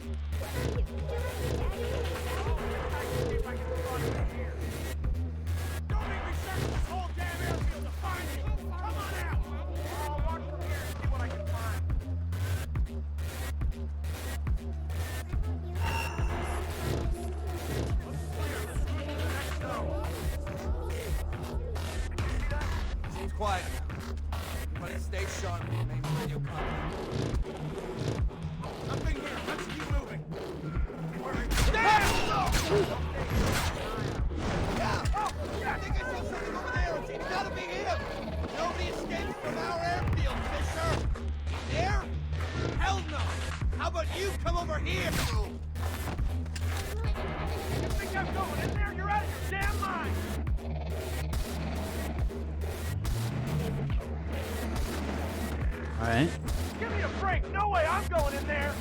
Don't make me search this whole damn airfield to find you. Come on out. I'll watch from here and see what I can find. Seems quiet now. Everybody stay sharp and remain radio contact. Nothing here. Let's keep moving. Yeah! Oh, I think I saw something over there. It's gotta be him. Nobody escapes from our airfield, Fisher. There? Hell no. How about you come over here? You think I'm going in there? You're out of your damn mind. All right. Give me a break. No way I'm going in there.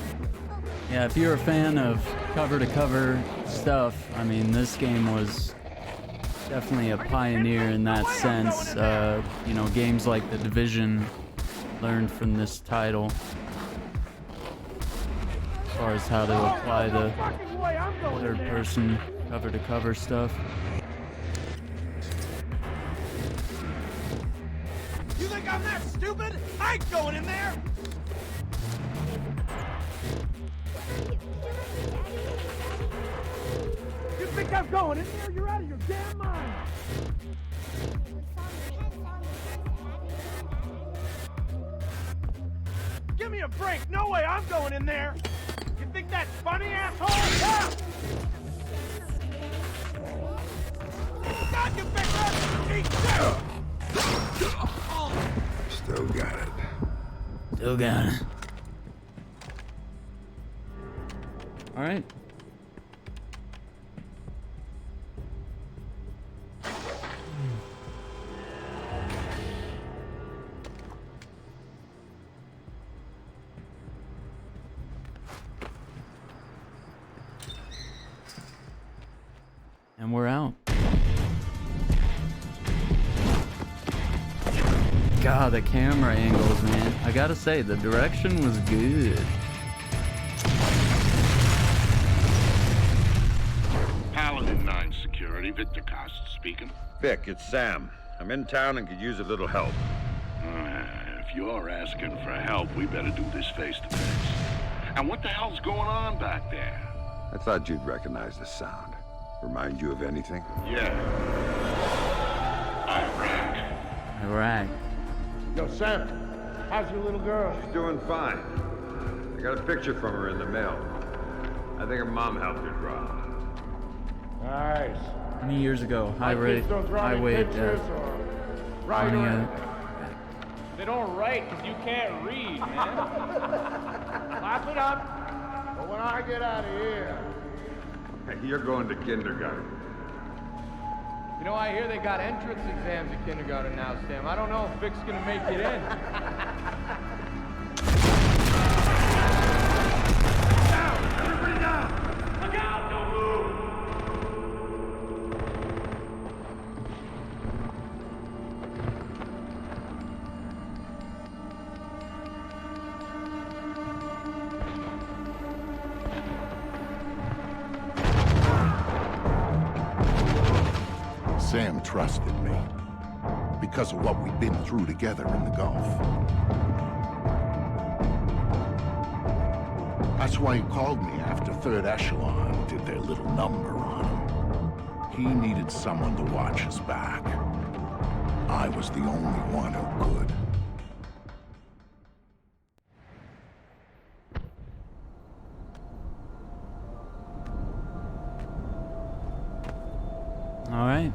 Yeah, if you're a fan of cover-to-cover stuff, I mean, this game was definitely a pioneer in that sense. You know, games like The Division learned from this title as far as how to apply the third-person cover-to-cover stuff. You think I'm that stupid? I ain't going in there. You think I'm going in there? You're out of your damn mind. Give me a break. No way I'm going in there. You think that's funny, asshole? Yeah. God, you bitch! Eat this! Still got it. Still got it. All right. And we're out. God, the camera angles, man. I gotta say, the direction was good. Paladin 9 Security, Victor Costa speaking. Vic, it's Sam. I'm in town and could use a little help. If you're asking for help, we better do this face to face. And what the hell's going on back there? I thought you'd recognize the sound. Remind you of anything? Yeah. Iraq. Yo, Sam, how's your little girl? She's doing fine. I got a picture from her in the mail. I think her mom helped her draw. Nice. Many years ago, My kids don't draw any highway pictures death. or write or Anya. anything. They don't write because you can't read, man. Clap it up. But when I get out of here, Hey, you're going to kindergarten. You know, I hear they got entrance exams at kindergarten now, Sam. I don't know if Vic's gonna make it in. Down! Everybody down! Look out! Don't move! Sam trusted me because of what we'd been through together in the Gulf. That's why he called me after Third Echelon did their little number on him. He needed someone to watch his back. I was the only one who could. All right.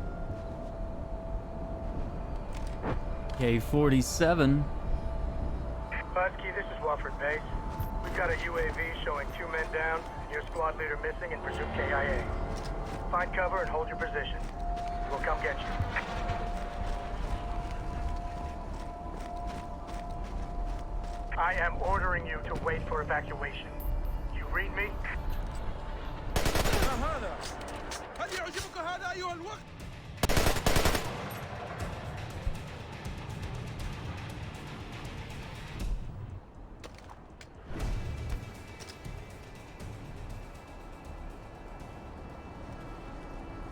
K-47. Husky, this is Wofford Base. We've got a UAV showing 2 men down, and your squad leader missing and presumed KIA. Find cover and hold your position. We'll come get you. I am ordering you to wait for evacuation. You read me? هل يعجبك هذا أيها الوقت؟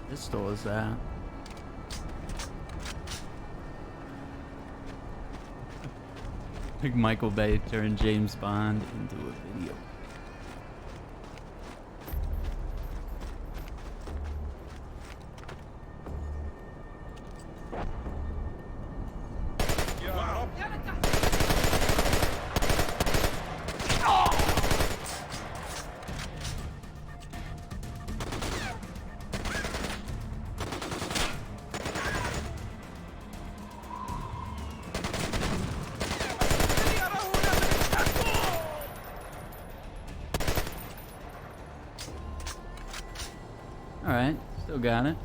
This store is that. Big Michael Bay turned James Bond into a video. Alright, still got it.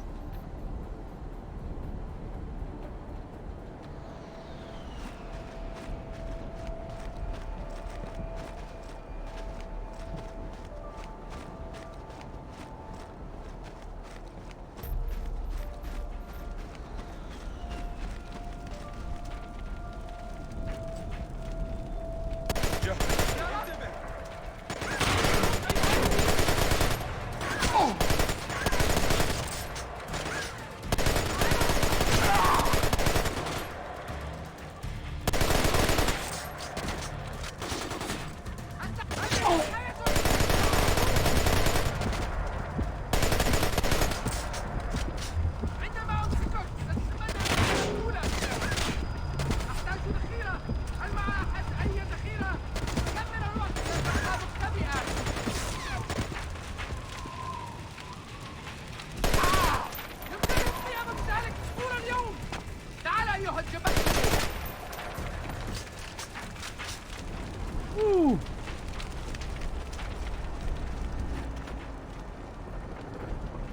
Woo.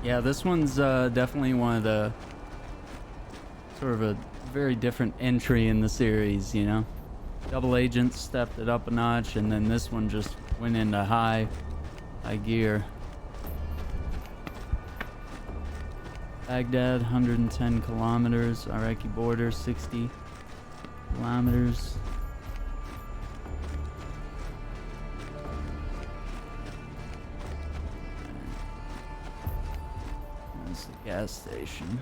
Yeah, this one's definitely one of the sort of a very different entry in the series, you know? Double Agent stepped it up a notch, and then this one just went into high gear. Baghdad, 110 kilometers. Iraqi border, 60 kilometers. There's the gas station.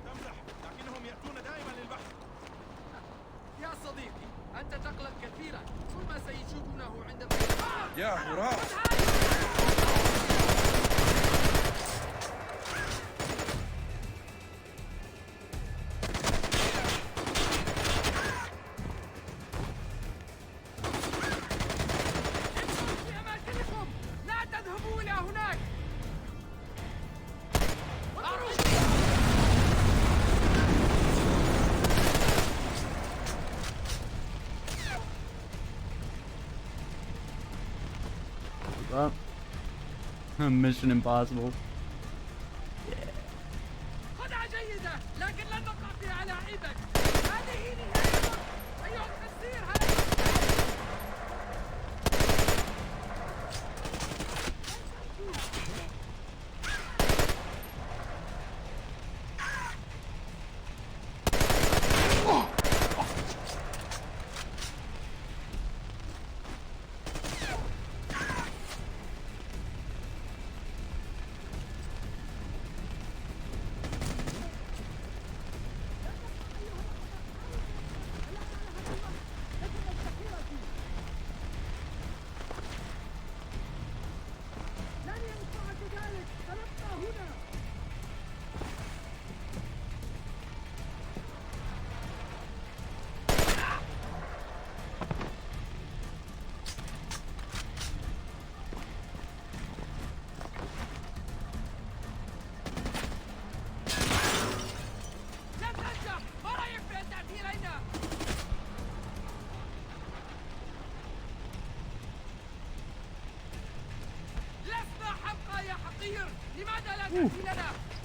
يا هراء Up. Mission Impossible. خدعة جيدة لكن لن نقع فيها على عيبك. هذه نهايتك أيها الخنزير.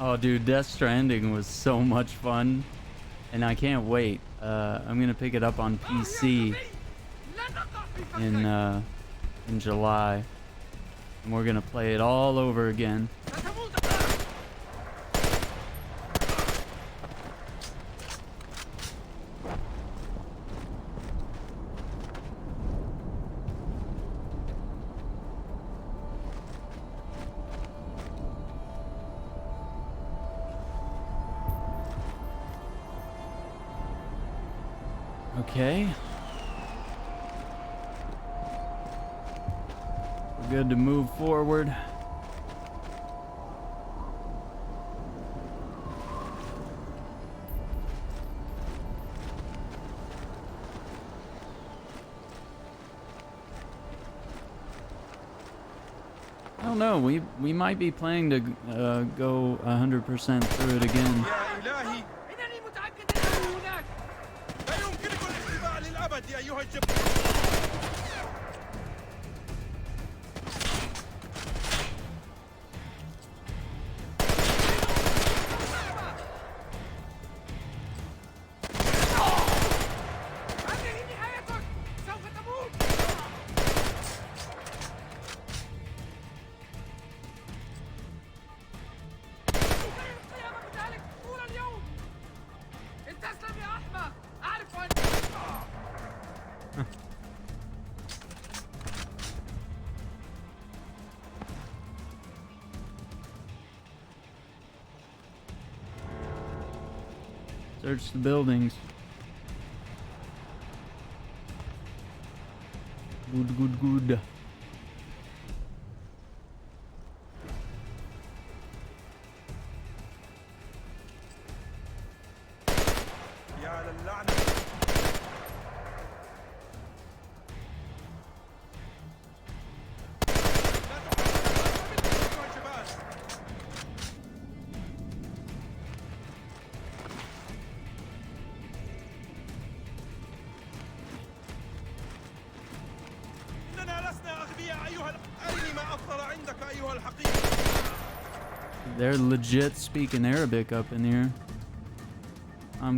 Oh, dude, Death Stranding was so much fun, and I can't wait. I'm gonna pick it up on PC in July, and we're gonna play it all over again. Okay. We're good to move forward. I don't know, we might be planning to go 100% through it again. يا أيها الجبار. Search the buildings. Good, good, good. They're legit speaking Arabic up in here.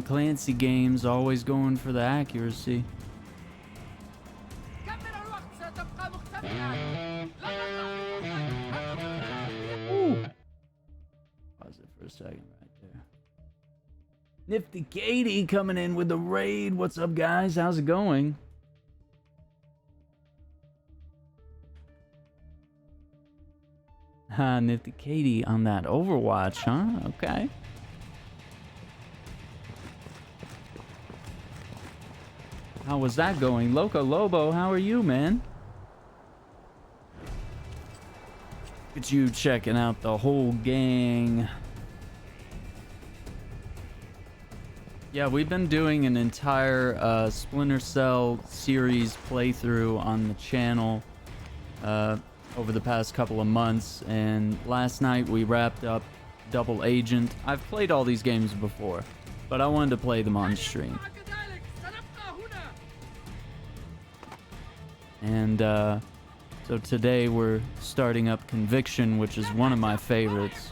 Clancy Games, always going for the accuracy. Ooh. Pause it for a second right there. Nifty Katie coming in with the raid. What's up, guys? How's it going? Nifty Katie on that Overwatch, huh? Okay. How was that going? Loco Lobo, how are you, man? Look at you checking out the whole gang. Yeah, we've been doing an entire Splinter Cell series playthrough on the channel over the past couple of months, and last night we wrapped up Double Agent. I've played all these games before, but I wanted to play them on stream. And so today we're starting up Conviction, which is one of my favorites.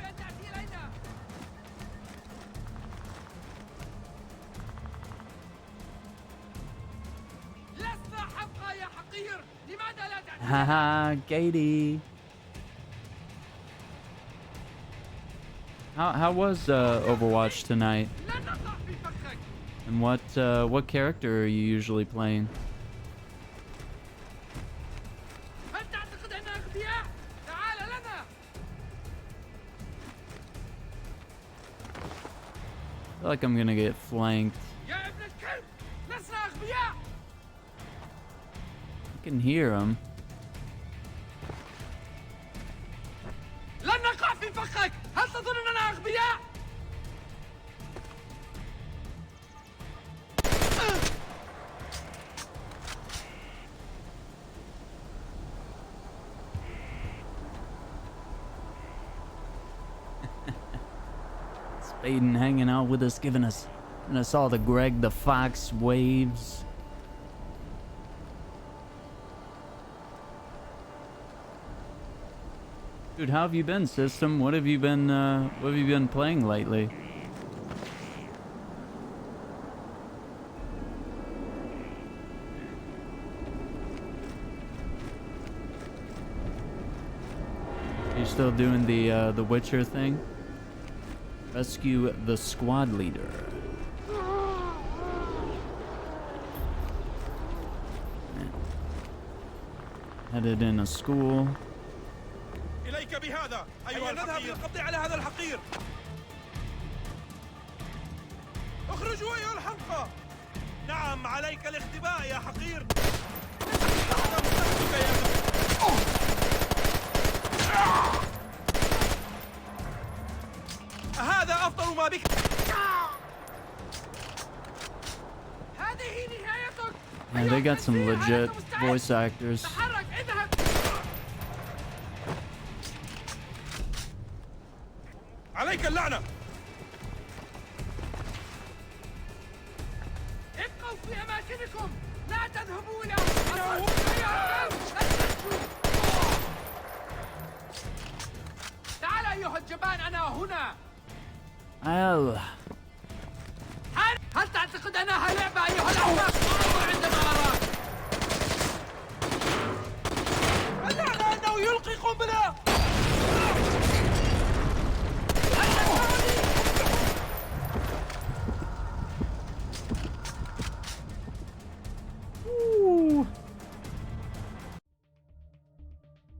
Haha, Katie. How was Overwatch tonight? And what character are you usually playing? I feel like I'm gonna get flanked. I can hear him. Spaden hanging out with us, giving us all the Greg the Fox waves. Dude, how have you been, System? What have you been playing lately? You still doing the Witcher thing? Rescue the squad leader. Headed in a school. إليك بهذا أيها نذهب للقبض على هذا الحقير. اخرجوا أيها الحمقى. نعم عليك الاختباء يا حقير. هذا أفضل ما بك. هذه نهايتك. Yeah, they got some legit voice actors. عليك اللعنة. ابقوا في أماكنكم. لا تذهبوا إلى تعال أيها الجبان أنا هنا. هل تعتقد أنها لعبة أيها الأحمق؟ عندما أراك. اللعنة أنه يلقي قنبلة.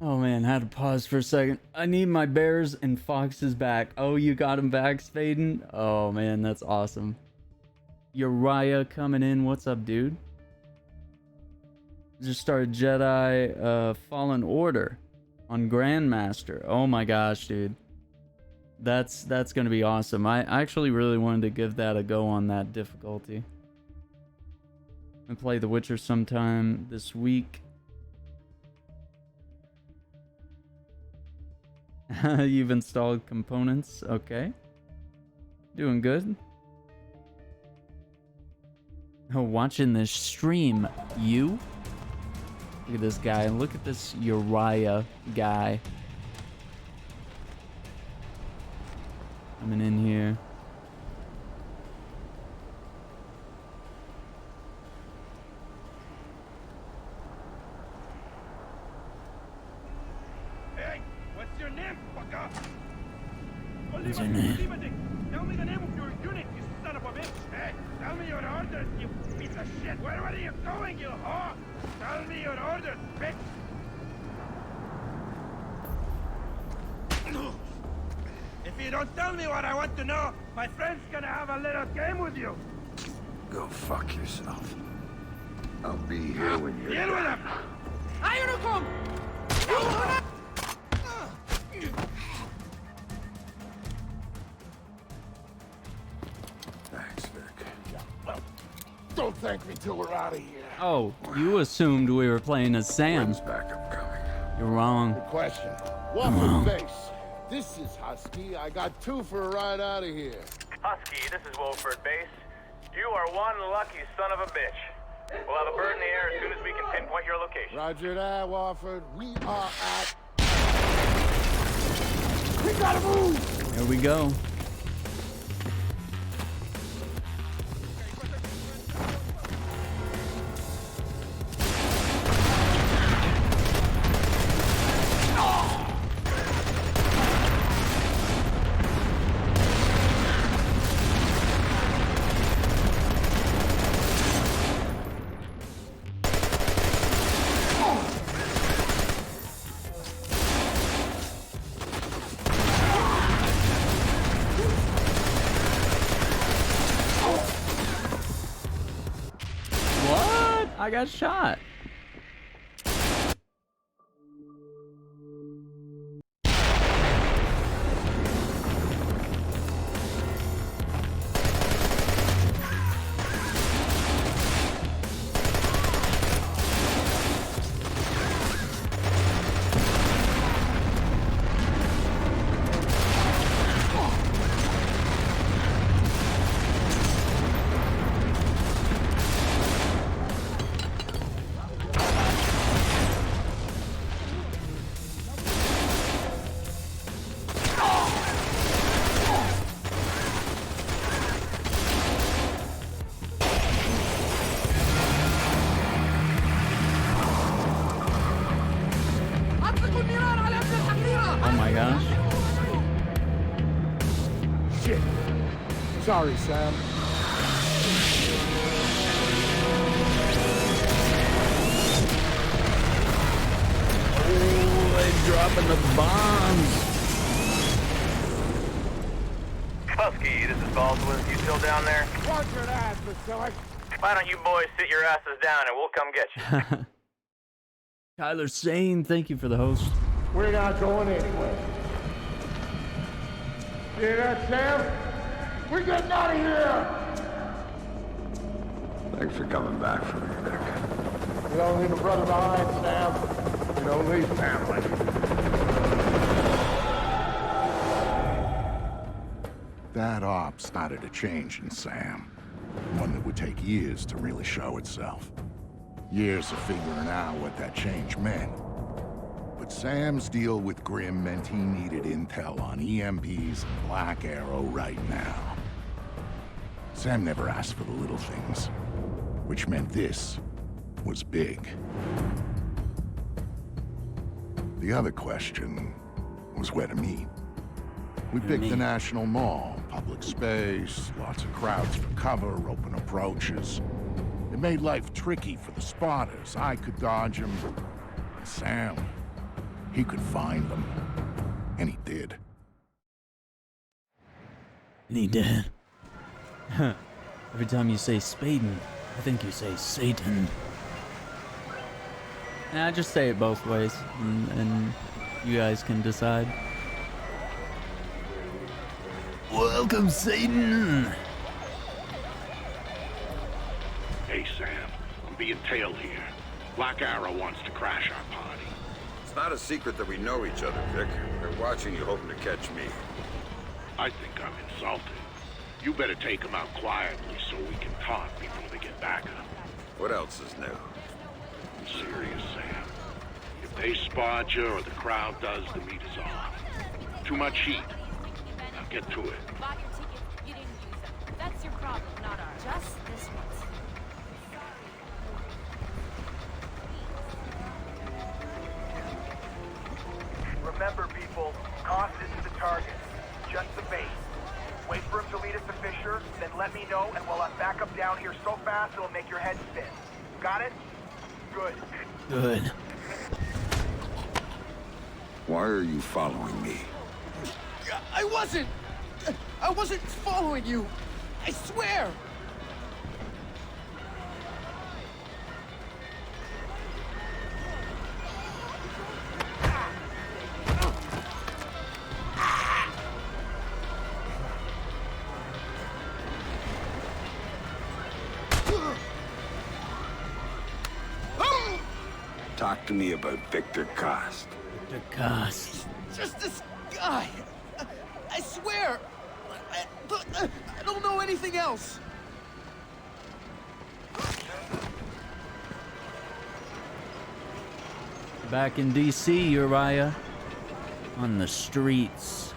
Oh man, had to pause for a second. I need my bears and foxes back. Oh, you got them back, Spaden? Oh man, that's awesome. Uriah coming in. What's up, dude? Just started Jedi Fallen Order on Grandmaster. Oh my gosh, dude. That's gonna be awesome. I actually really wanted to give that a go on that difficulty. And play The Witcher sometime this week. You've installed components. Okay. Doing good. Oh, watching this stream. You? Look at this guy. Look at this Uriah guy. Coming in here. What's your name, fucker? What's your name? Tell me the name of your unit, you son of a bitch. Hey, tell me your orders, you piece of shit. Where are you going, you whore? Tell me your orders, bitch. If you don't tell me what I want to know, my friend's gonna have a little game with you. Go fuck yourself. I'll be here when you're Deal with done. him! أعينكم! Thanks, Vic. Well, don't thank me till we're out of here. Oh, you assumed we were playing as Sam. When's backup coming? You're wrong. Good question. Waffle Base. This is Husky. I got two for a ride out of here. Husky, this is Wolford Base. You are one lucky son of a bitch. We'll have a bird in the air as soon as we can pinpoint your location. Roger that, Wofford. We are at... We gotta move! Here we go. I got shot. Sorry, Sam. Oh, they're dropping the bombs. Husky, this is Baldwin. You still down there? Roger that, Vasily. Why don't you boys sit your asses down and we'll come get you? Tyler Sane, thank you for the host. We're not going anywhere. You hear that, Sam? We're getting out of here! Thanks for coming back for me, Vic. You don't leave a brother behind, Sam. You don't leave family. That op started a change in Sam. One that would take years to really show itself. Years of figuring out what that change meant. But Sam's deal with Grimm meant he needed intel on EMPs and Black Arrow right now. Sam never asked for the little things, which meant this was big. The other question was where to meet. We picked the National Mall, public space, lots of crowds for cover, open approaches. It made life tricky for the spotters. I could dodge them. Sam, he could find them. And he did. And he did. Every time you say Spaden, I think you say Satan. Nah, I just say it both ways, and you guys can decide. Welcome, Satan! Hey, Sam. I'm being tailed here. Black Arrow wants to crash our party. It's not a secret that we know each other, Vic. They're watching you, hoping to catch me. I think I'm insulted. You better take them out quietly so we can talk before they get back up. What else is new? I'm serious, Sam. If they spot you or the crowd does, the meet is off. Too much heat. Now get to it. Bought your tickets, you didn't use them. That's your problem, not ours. Just this once. Remember, people, cost isn't the target, just the base. Wait for him to lead us to Fisher, then let me know, and we'll have backup down here so fast it'll make your head spin. Got it? Good. Good. Why are you following me? I wasn't following you. I swear. Talk to me about Victor Cost. Victor Cost. Just this guy. I swear. I don't know anything else. Back in DC, Uriah. On the streets.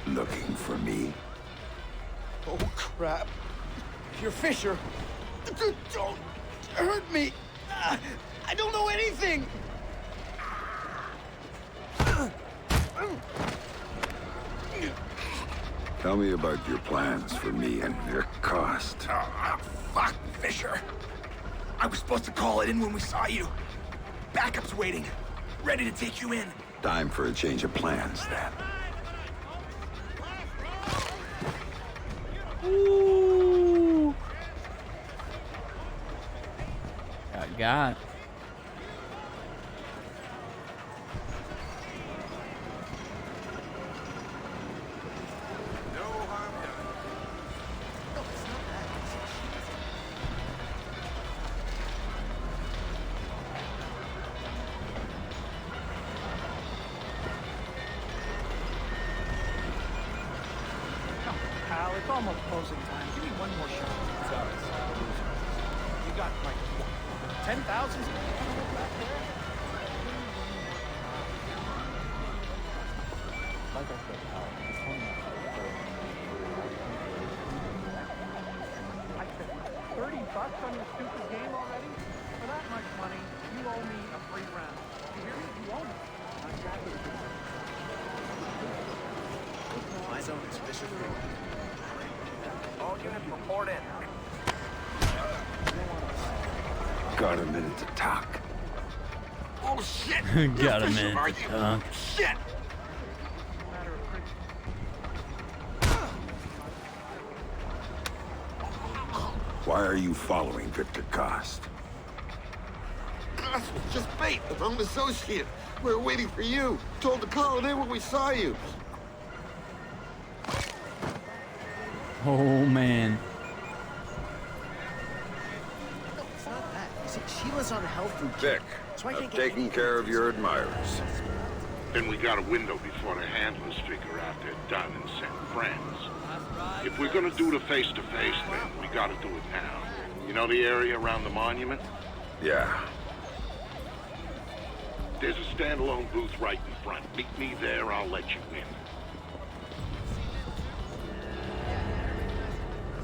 Looking for me? Oh, crap. You're Fisher. Don't hurt me. I don't know anything. Tell me about your plans for me and your Cost. Fuck, Fisher. I was supposed to call it in when we saw you. Backup's waiting. Ready to take you in. Time for a change of plans, then. Ooh. I got. Pal, it's almost closing time. Give me one more shot. Sorry. You got like what, 10,000 back there? Like I said, pal, it's only I said $30 on your stupid game already? For that much money, you owe me a free round. You hear me? You owe me. Not exactly. My zone is Fisher 3. All units report in. Got a minute to talk. Oh shit! Got a Fisher, minute are to you? talk. Shit! Why are you following Victor Cost? Gosh, it's just bait. The wrong associate. We were waiting for you. Told to call it in when we saw you. Oh man. No, it's not that. You see, Sheila's on health food. Vic, So I I've can't get taken anything care of for your this. admirers. Then we got a window before the handlers figure out they're done and send friends. If we're gonna do the face-to-face thing, we gotta do it now. You know the area around the monument? Yeah. There's a standalone booth right in front. Meet me there, I'll let you in.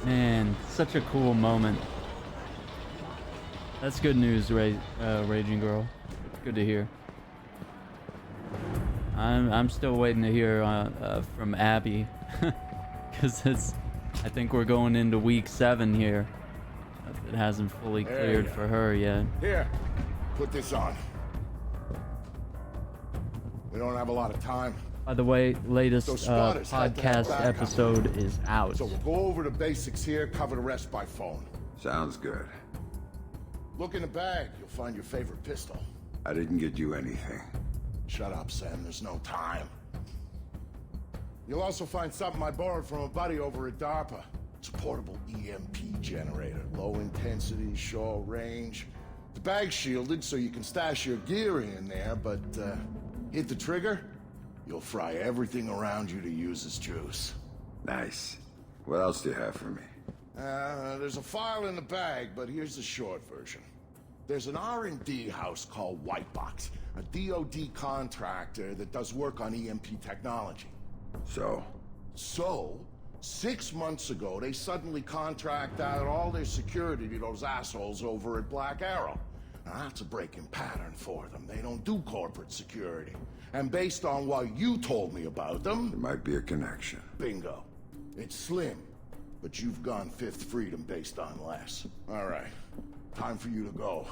Man, such a cool moment. That's good news, Raging Girl. Good to hear. I'm still waiting to hear from Abby, because I think we're going into week 7 here. It hasn't fully There cleared you go. for her yet. Here, put this on. We don't have a lot of time. By the way, latest Those spotters had to have podcast backup. episode is out. So we'll go over the basics here, cover the rest by phone. Sounds good. Look in the bag, you'll find your favorite pistol. I didn't get you anything. Shut up, Sam, there's no time. You'll also find something I borrowed from a buddy over at DARPA. It's a portable EMP generator. Low intensity, short range. The bag's shielded so you can stash your gear in there, but hit the trigger, you'll fry everything around you to use as juice. Nice. What else do you have for me? There's a file in the bag, but here's the short version. There's an R&D house called Whitebox, a DoD contractor that does work on EMP technology. So? So, 6 months ago, they suddenly contract out all their security to those assholes over at Black Arrow. Now, that's a breaking pattern for them. They don't do corporate security. And based on what you told me about them... There might be a connection. Bingo. It's slim, but you've gone Fifth Freedom based on less. All right, time for you to go.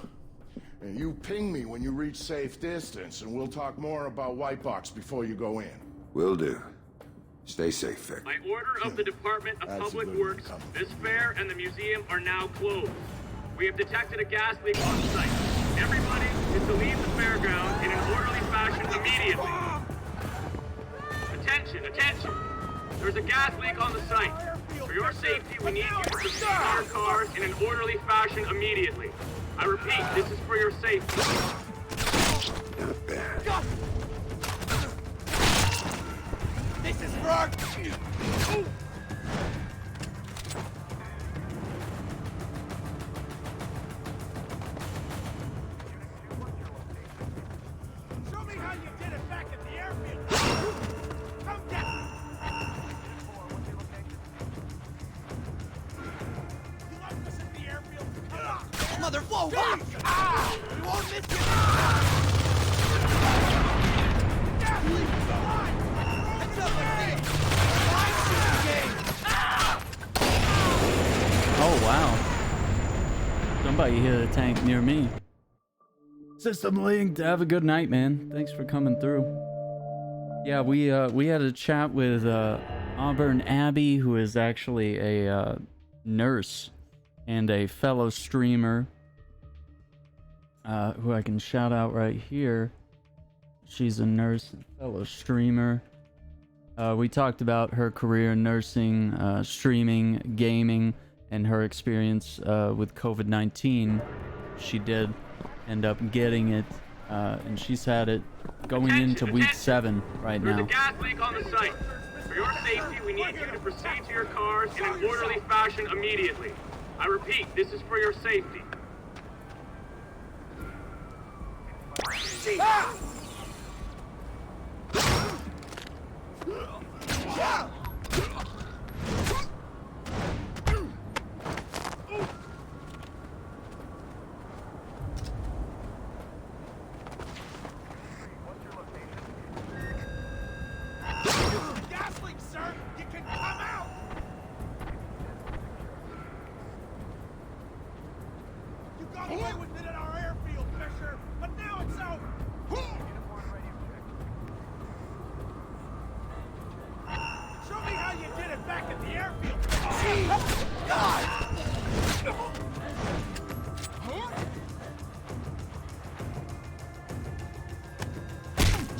And you ping me when you reach safe distance, and we'll talk more about Whitebox before you go in. Will do. Stay safe, Vic. By order of the Department of That's a Public good Works, one this fair and the museum are now closed. We have detected a gas leak on site. Everybody is to leave the fairground in an orderly fashion immediately. Attention, attention! There's a gas leak on the site. For your safety, we need you to proceed our cars in an orderly fashion immediately. I repeat, this is for your safety. Not bad. This is for our... Show me how you did it back at the airfield. Come get it. You left us at the airfield. Mother, whoa, fuck! Ah! We won't miss you. Gas leak is alive. Heads up, I see it. Line shooting game. Ah! Oh wow. Somebody hit a tank near me. System linked. Have a good night, man. Thanks for coming through. Yeah, we had a chat with Auburn Abbey, who is actually a nurse and a fellow streamer. who I can shout out right here. She's a nurse and fellow streamer. We talked about her career in nursing, streaming, gaming, and her experience with COVID-19. She did end up getting it, and she's had it going into week 7 right now. There's a gas leak on the site. For your safety, we need you to proceed to your cars in an orderly fashion immediately. I repeat, this is for your safety. Ah! Gas leak, sir! You can come out! You got away with it at our airfield, Fisher, but now it's over! Show me how you did it back at the airfield! God!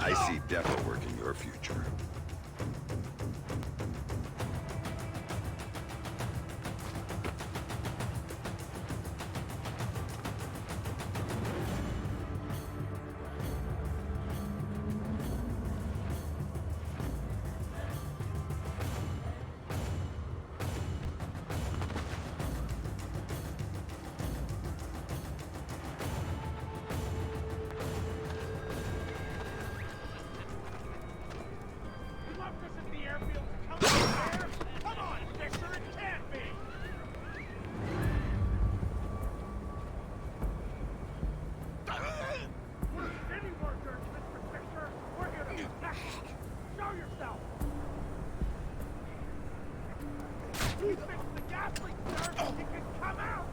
I see devil work in your future. You left us at the airfield to come out there? Come on, Fisher, it can't be! We're city workers, Mr. Fisher! We're here to protect you! Show yourself! We fixed the gas leak, sir! You can come out!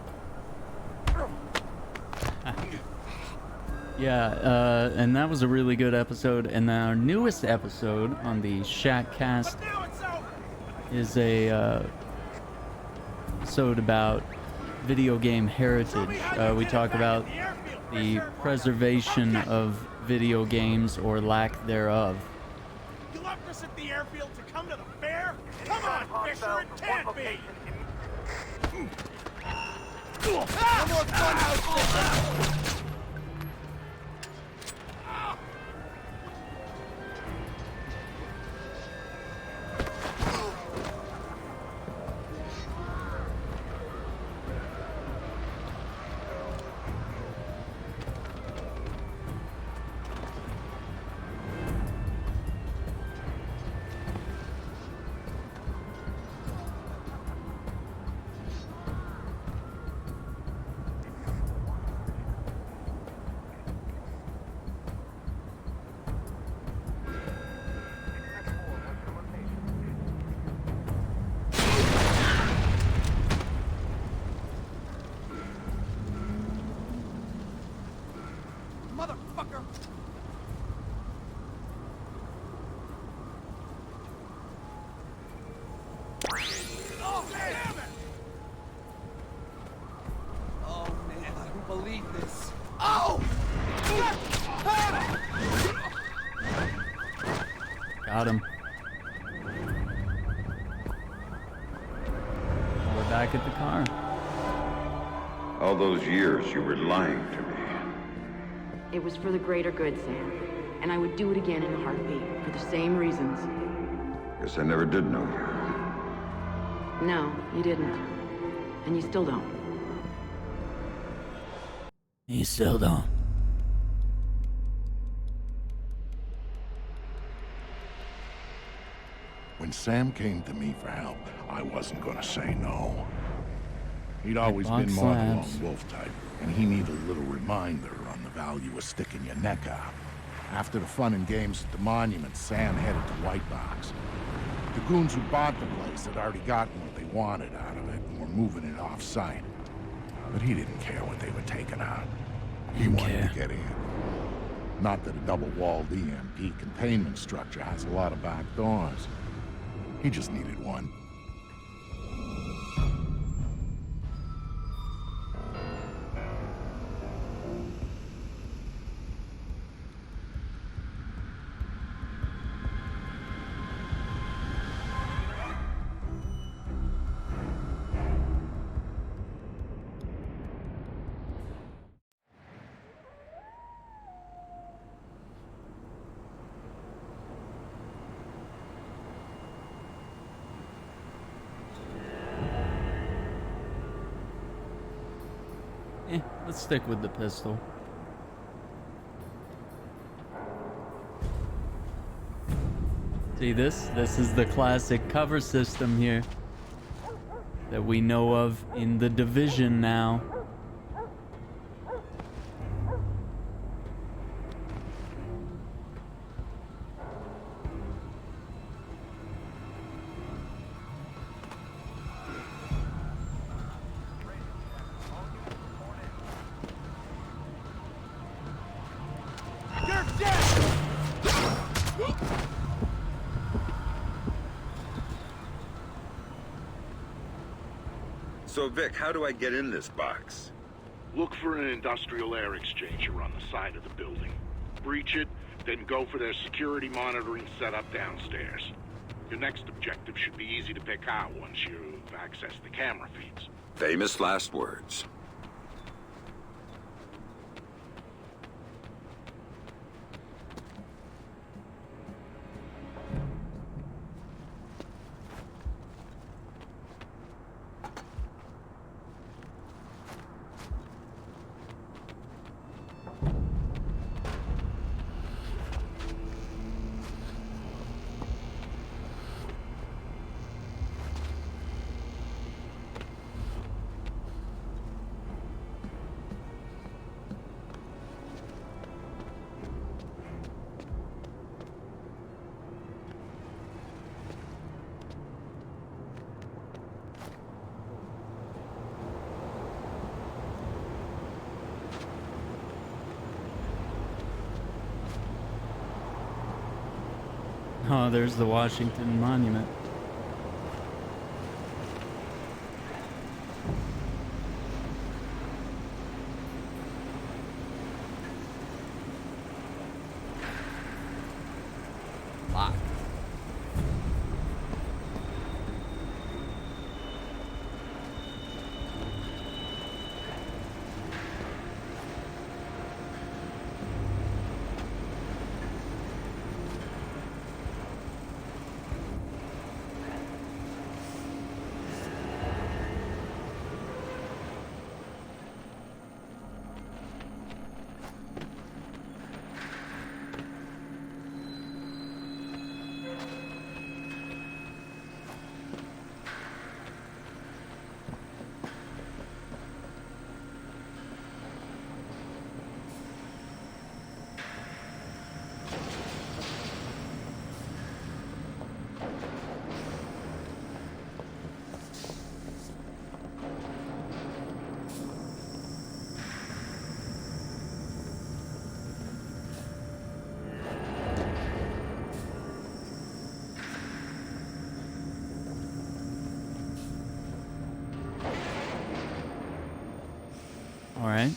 Yeah, and that was a really good episode. And our newest episode on the Shackcast is a episode about video game heritage. We talk about the preservation of video games or lack thereof. You left us at the airfield to come to the fair? Come on, Fisher, it can't be! No more fun house, Fisher! Motherfucker! Oh, damn it! Oh, man, I don't believe this. Oh! Got him. We're back at the car. All those years you were lying to me. It was for the greater good, Sam. And I would do it again in a heartbeat, for the same reasons. Guess I never did know you. No, you didn't. And you still don't. You still don't. When Sam came to me for help, I wasn't gonna say no. He'd always been more the lone wolf type, and he needed a little reminder on the value of sticking your neck out. After the fun and games at the monument, Sam headed to White Box. The goons who bought the place had already gotten what they wanted out of it and were moving it off-site. But he didn't care what they were taking out. He wanted to get in. Not that a double-walled EMP containment structure has a lot of back doors. He just needed one. Let's stick with the pistol. See this? This is the classic cover system here that we know of in The Division now. So, Vic, how do I get in this box? Look for an industrial air exchanger on the side of the building. Breach it, then go for their security monitoring setup downstairs. Your next objective should be easy to pick out once you've accessed the camera feeds. Famous last words. Oh, there's the Washington Monument. Locked. All right.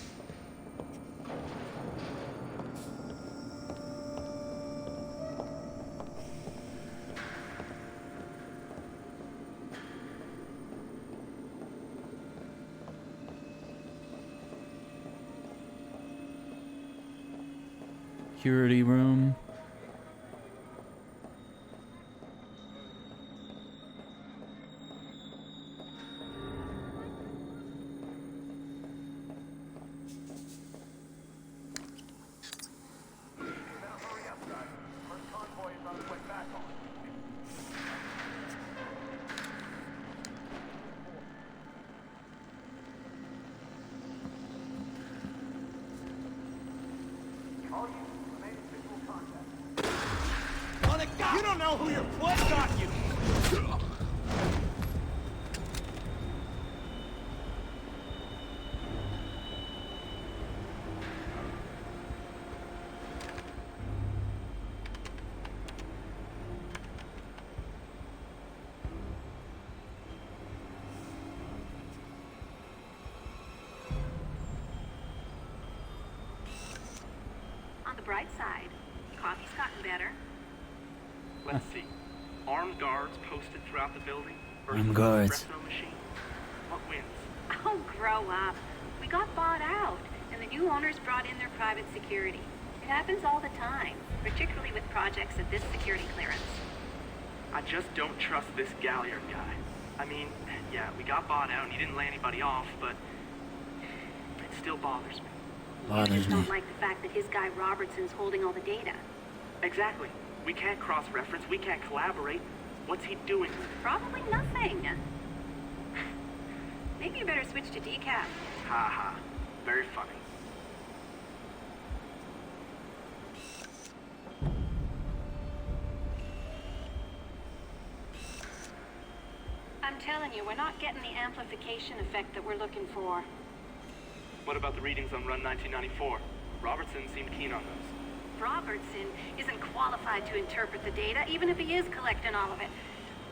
Security room. You don't know who your foot got you! On the bright side, coffee's gotten better. Let's see. Armed guards posted throughout the building versus Armed guards. espresso machine. What wins? Oh, grow up. We got bought out, and the new owners brought in their private security. It happens all the time, particularly with projects at this security clearance. I just don't trust this Galliard guy. I mean, yeah, we got bought out and he didn't lay anybody off, but still bothers me. You just don't like the fact that his guy Robertson's holding all the data. Exactly. We can't cross-reference, we can't collaborate. What's he doing with it? Probably nothing. Maybe you better switch to decaf. Ha ha. Very funny. I'm telling you, we're not getting the amplification effect that we're looking for. What about the readings on Run 1994? Robertson seemed keen on those. Robertson isn't qualified to interpret the data, even if he is collecting all of it.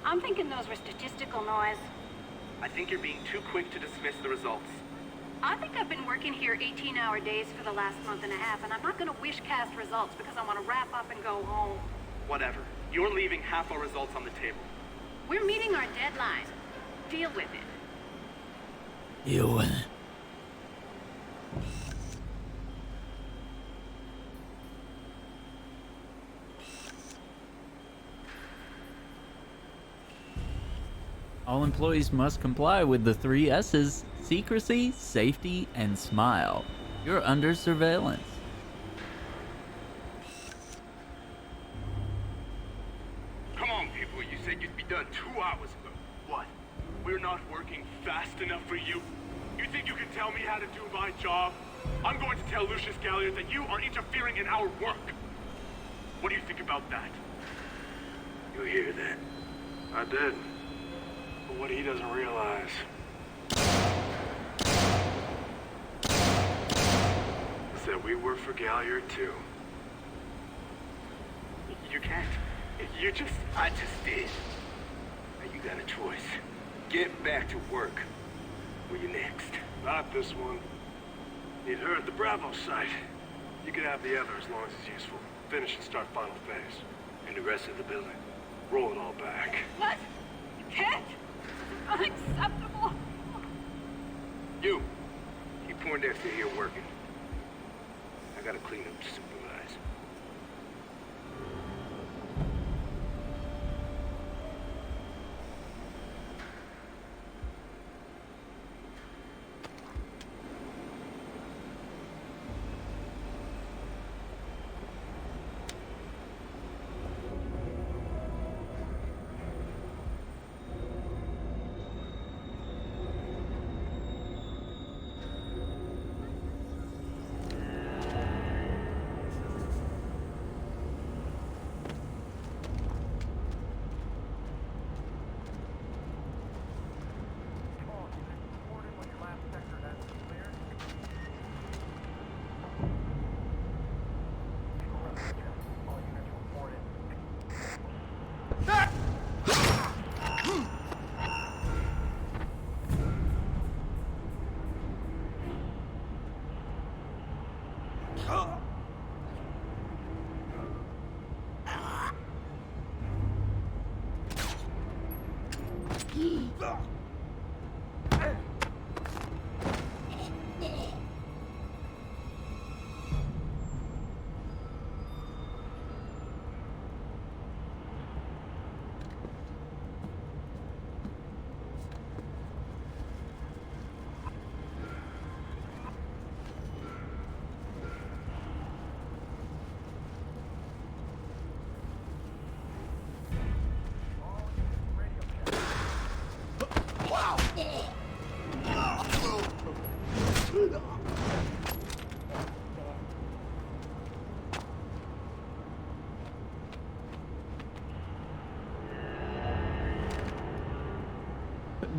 I'm thinking those were statistical noise. I think you're being too quick to dismiss the results. I think I've been working here 18-hour days for the last month and a half, and I'm not gonna wish cast results because I want to wrap up and go home. Whatever. You're leaving half our results on the table. We're meeting our deadline. Deal with it. Deal with it. All employees must comply with the 3 S's: secrecy, safety, and smile. You're under surveillance. Come on, people. You said you'd be done 2 hours ago. What? We're not working fast enough for you? You think you can tell me how to do my job? I'm going to tell Lucius Galliard that you are interfering in our work. What do you think about that? You hear that? I did. But what he doesn't realize... is that we work for Galliard too. You can't. I just did. Now you got a choice. Get back to work. Where you next? Not this one. Need her at the Bravo site. You can have the other as long as it's useful. Finish and start final phase. And the rest of the building. Roll it all back. What? You can't? Unacceptable. You. Keep Poindexter here working. I gotta clean up to supervise.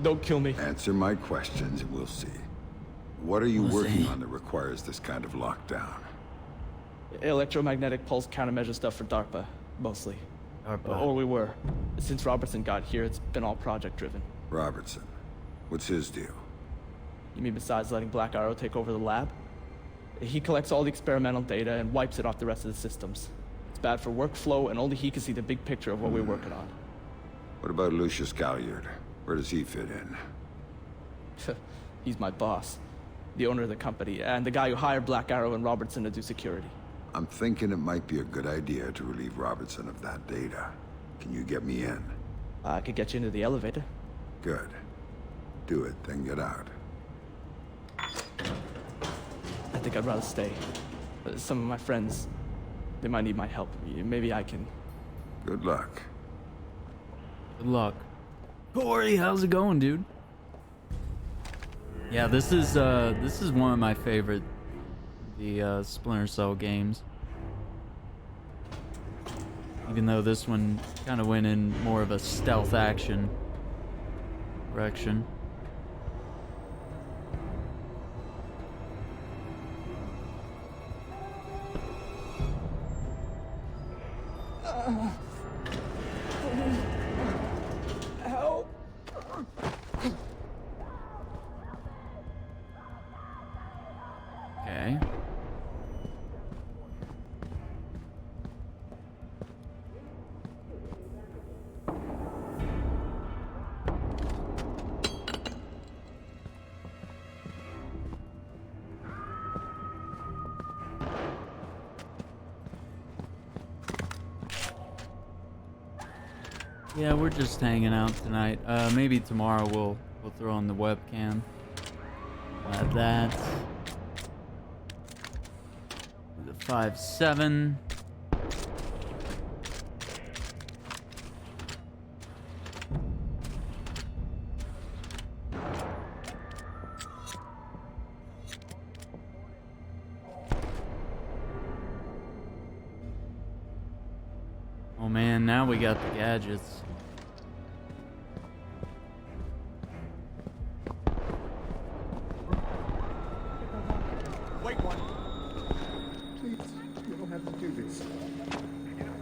Don't kill me. Answer my questions and we'll see. What are you working on that requires this kind of lockdown? Electromagnetic pulse countermeasure stuff for DARPA, mostly. DARPA. Or we were. Since Robertson got here, it's been all project-driven. Robertson. What's his deal? You mean besides letting Black Arrow take over the lab? He collects all the experimental data and wipes it off the rest of the systems. It's bad for workflow, and only he can see the big picture of what we're working on. What about Lucius Galliard? Where does he fit in? He's my boss. The owner of the company, and the guy who hired Black Arrow and Robertson to do security. I'm thinking it might be a good idea to relieve Robertson of that data. Can you get me in? I could get you into the elevator. Good. Do it, then get out. think I'd rather stay. Some of my friends, they might need my help. Maybe I can... Good luck. Good luck. Corey, how's it going, dude? Yeah, this is one of my favorite, the Splinter Cell games. Even though this one kind of went in more of a stealth action direction. Help! Okay. Yeah, we're just hanging out tonight. Maybe tomorrow we'll throw on the webcam. Have that. The 5.7. Oh man, now we got the gadgets. Wait one. Please, you don't have to do this. I can't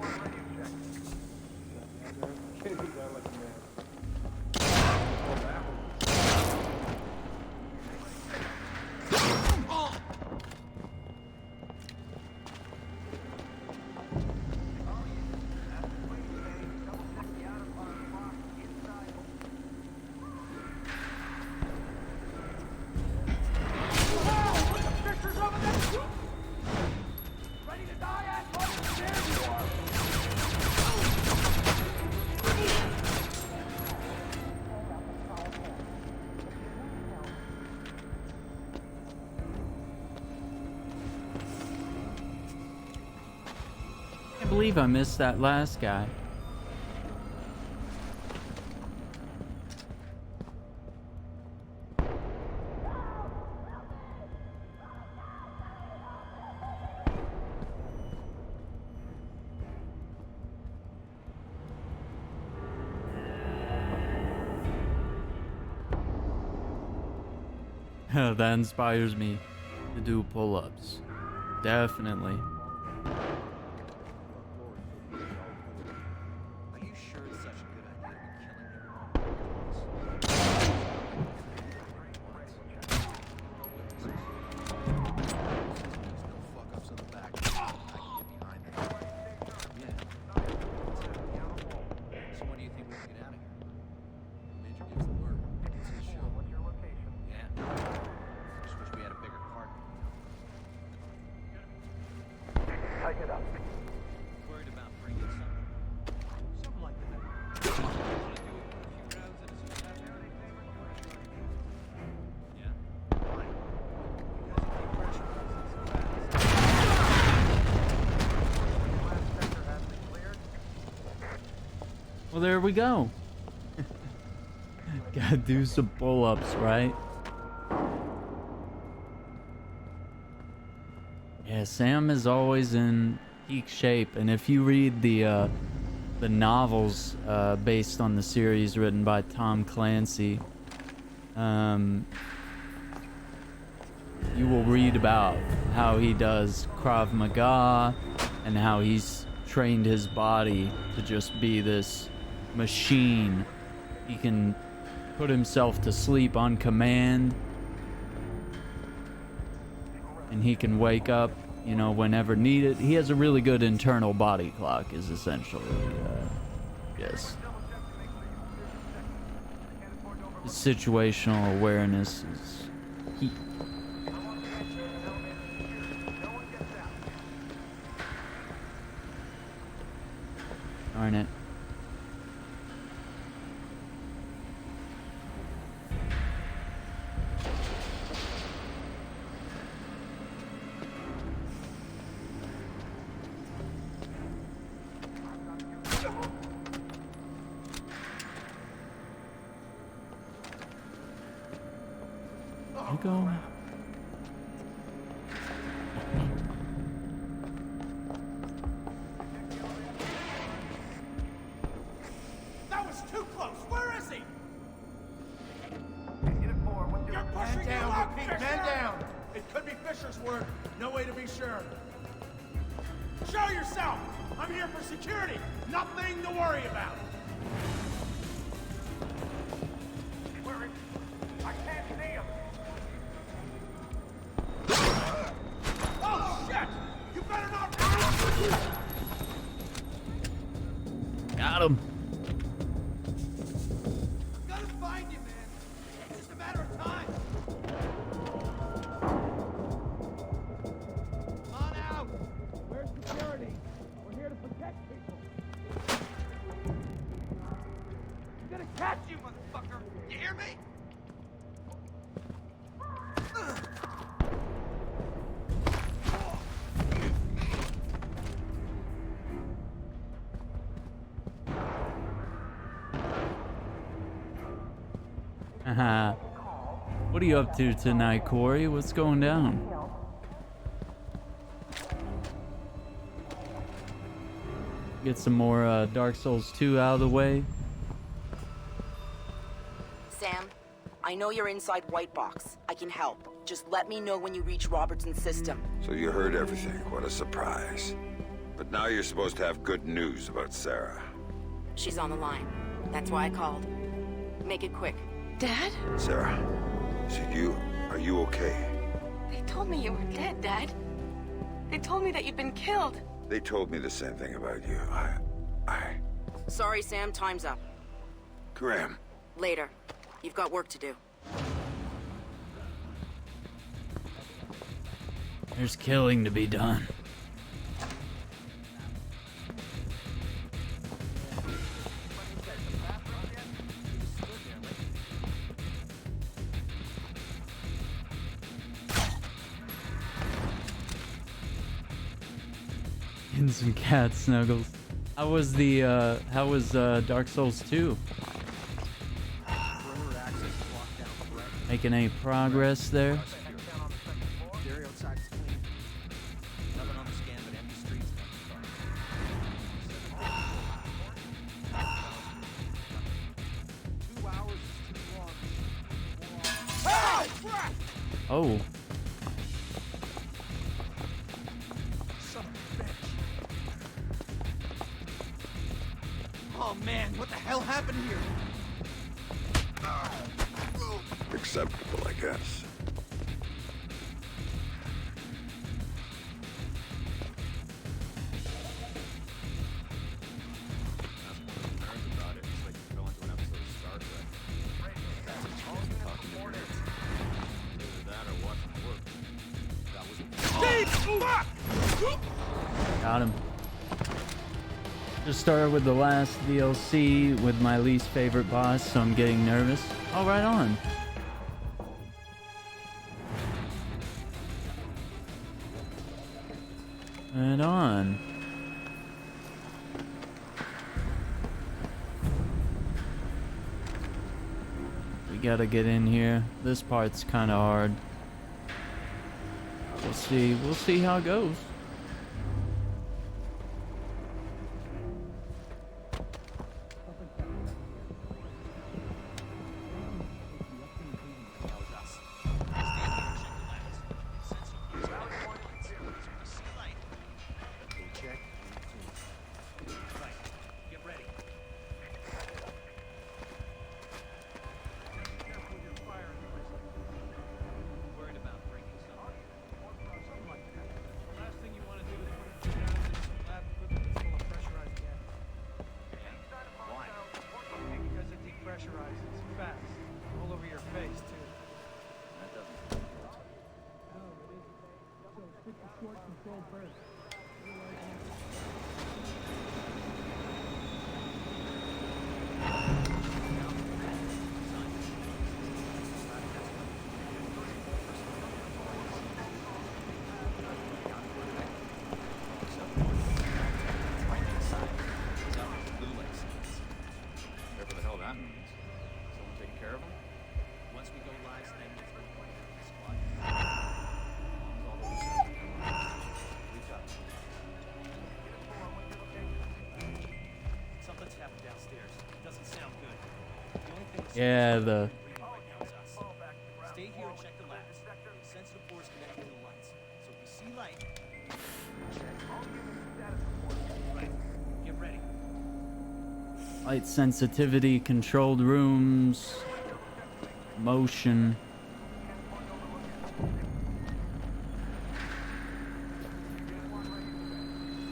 believe I missed that last guy. That inspires me to do pull-ups. Definitely. Are you sure it's such a good idea to be killing So when do you think we can get out of here? Major gives the word. It's his show. What's your location? Yeah. Just wish we had a bigger partner. Tighten it up. Worried about bringing something like that. Well, there we go. Gotta do some pull-ups, right? Yeah, Sam is always in peak shape, and if you read the novels based on the series written by Tom Clancy, you will read about how he does Krav Maga and how he's trained his body to just be this machine. He can put himself to sleep on command, and he can wake up, you know, whenever needed. He has a really good internal body clock, is essentially, yes. His situational awareness is key. Darn it. You go. That was too close. Where is he? You're pushing Man him down, up, repeat, Fisher! man down. It could be Fisher's work. No way to be sure. Show yourself! I'm here for security. Nothing to worry about. Where is he? I can't see him. Oh, shit! You better not... Got him. I'm gonna find you, man. It's just a matter of time. Come on out. Where's security? We're here to protect people. I'm gonna catch you, motherfucker. You hear me? Haha. What are you up to tonight, Corey? What's going down? Get some more Dark Souls 2 out of the way. Sam, I know you're inside White Box. I can help. Just let me know when you reach Robertson's system. So you heard everything. What a surprise. But now you're supposed to have good news about Sarah. She's on the line. That's why I called. Make it quick. Dad? Sarah, is it you? Are you okay? They told me you were dead, Dad. They told me that you'd been killed. They told me the same thing about you. Sorry, Sam. Time's up. Graham. Later. You've got work to do. There's killing to be done. And some cat snuggles. How was Dark Souls 2? Making any progress there? Oh. Oh, man. What the hell happened here? Acceptable, I guess. Got him. Just started with the last DLC with my least favorite boss, so I'm getting nervous. Oh, right on. Right on. We gotta get in here. This part's kinda hard. We'll see how it goes. Whatever the hell that means. Someone taking care of him? Once we go live, then Yeah, the... Stay here and check the labs. There's sensitive force connected to the lights. So if you see light... Right. Get ready. Light sensitivity, controlled rooms, motion.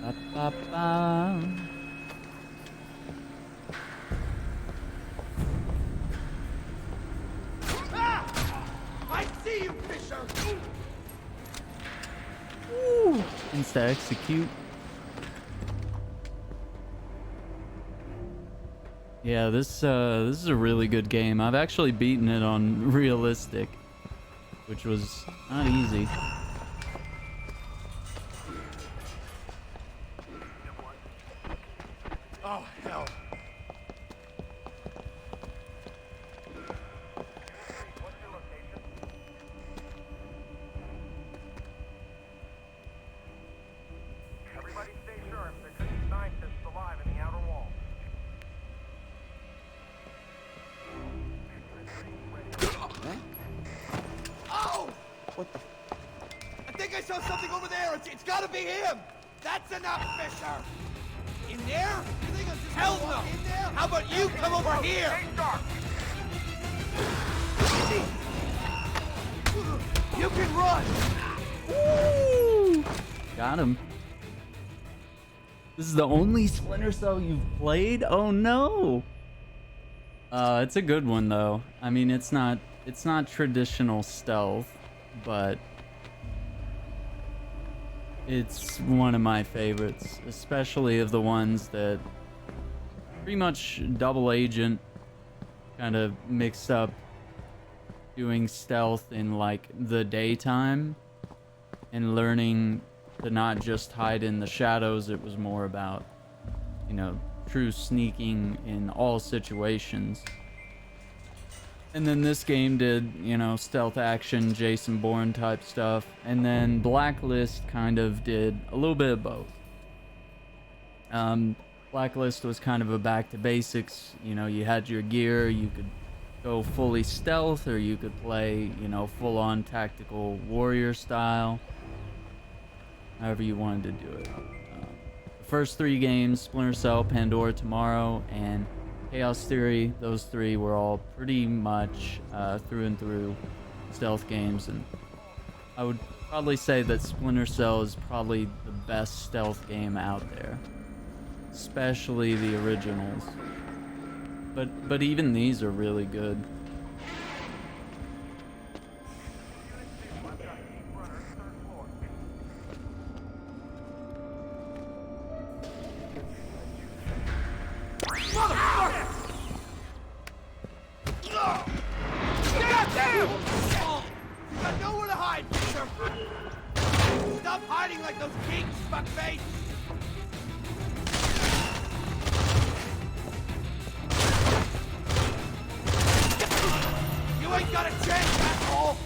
Ba, ba, ba. I see you, Fisher! Woo! Insta execute. Yeah, this is a really good game. I've actually beaten it on realistic, which was not easy. Oh, hell. Everybody stay sharp. There could be scientists alive in the outer wall. Oh! What the? I think I saw something over there. It's gotta be him. That's enough, Fisher. In there? You think I'm just Hell no! In there? How about you come over here? You can run. Woo! Got him. This is the only Splinter Cell you've played? Oh no! It's a good one though. I mean, it's not traditional stealth, but it's one of my favorites, especially of the ones that pretty much double agent, kind of mixed up doing stealth in like the daytime and learning to not just hide in the shadows. It was more about, you know, true sneaking in all situations. And then this game did, you know, stealth action, Jason Bourne type stuff. And then Blacklist kind of did a little bit of both. Blacklist was kind of a back to basics. You know, you had your gear, you could go fully stealth, or you could play, you know, full on tactical warrior style. However you wanted to do it. The first three games, Splinter Cell, Pandora Tomorrow, and Chaos Theory, those three were all pretty much through and through stealth games, and I would probably say that Splinter Cell is probably the best stealth game out there, especially the originals. But even these are really good. Stop hiding like those geeks, fuckface! You ain't got a chance, asshole!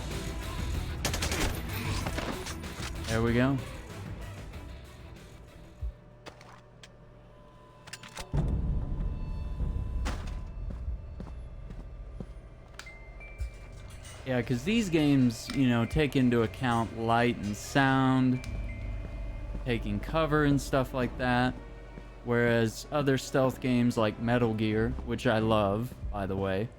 There we go. Yeah, because these games, you know, take into account light and sound, taking cover and stuff like that. Whereas other stealth games like Metal Gear, which I love, by the way.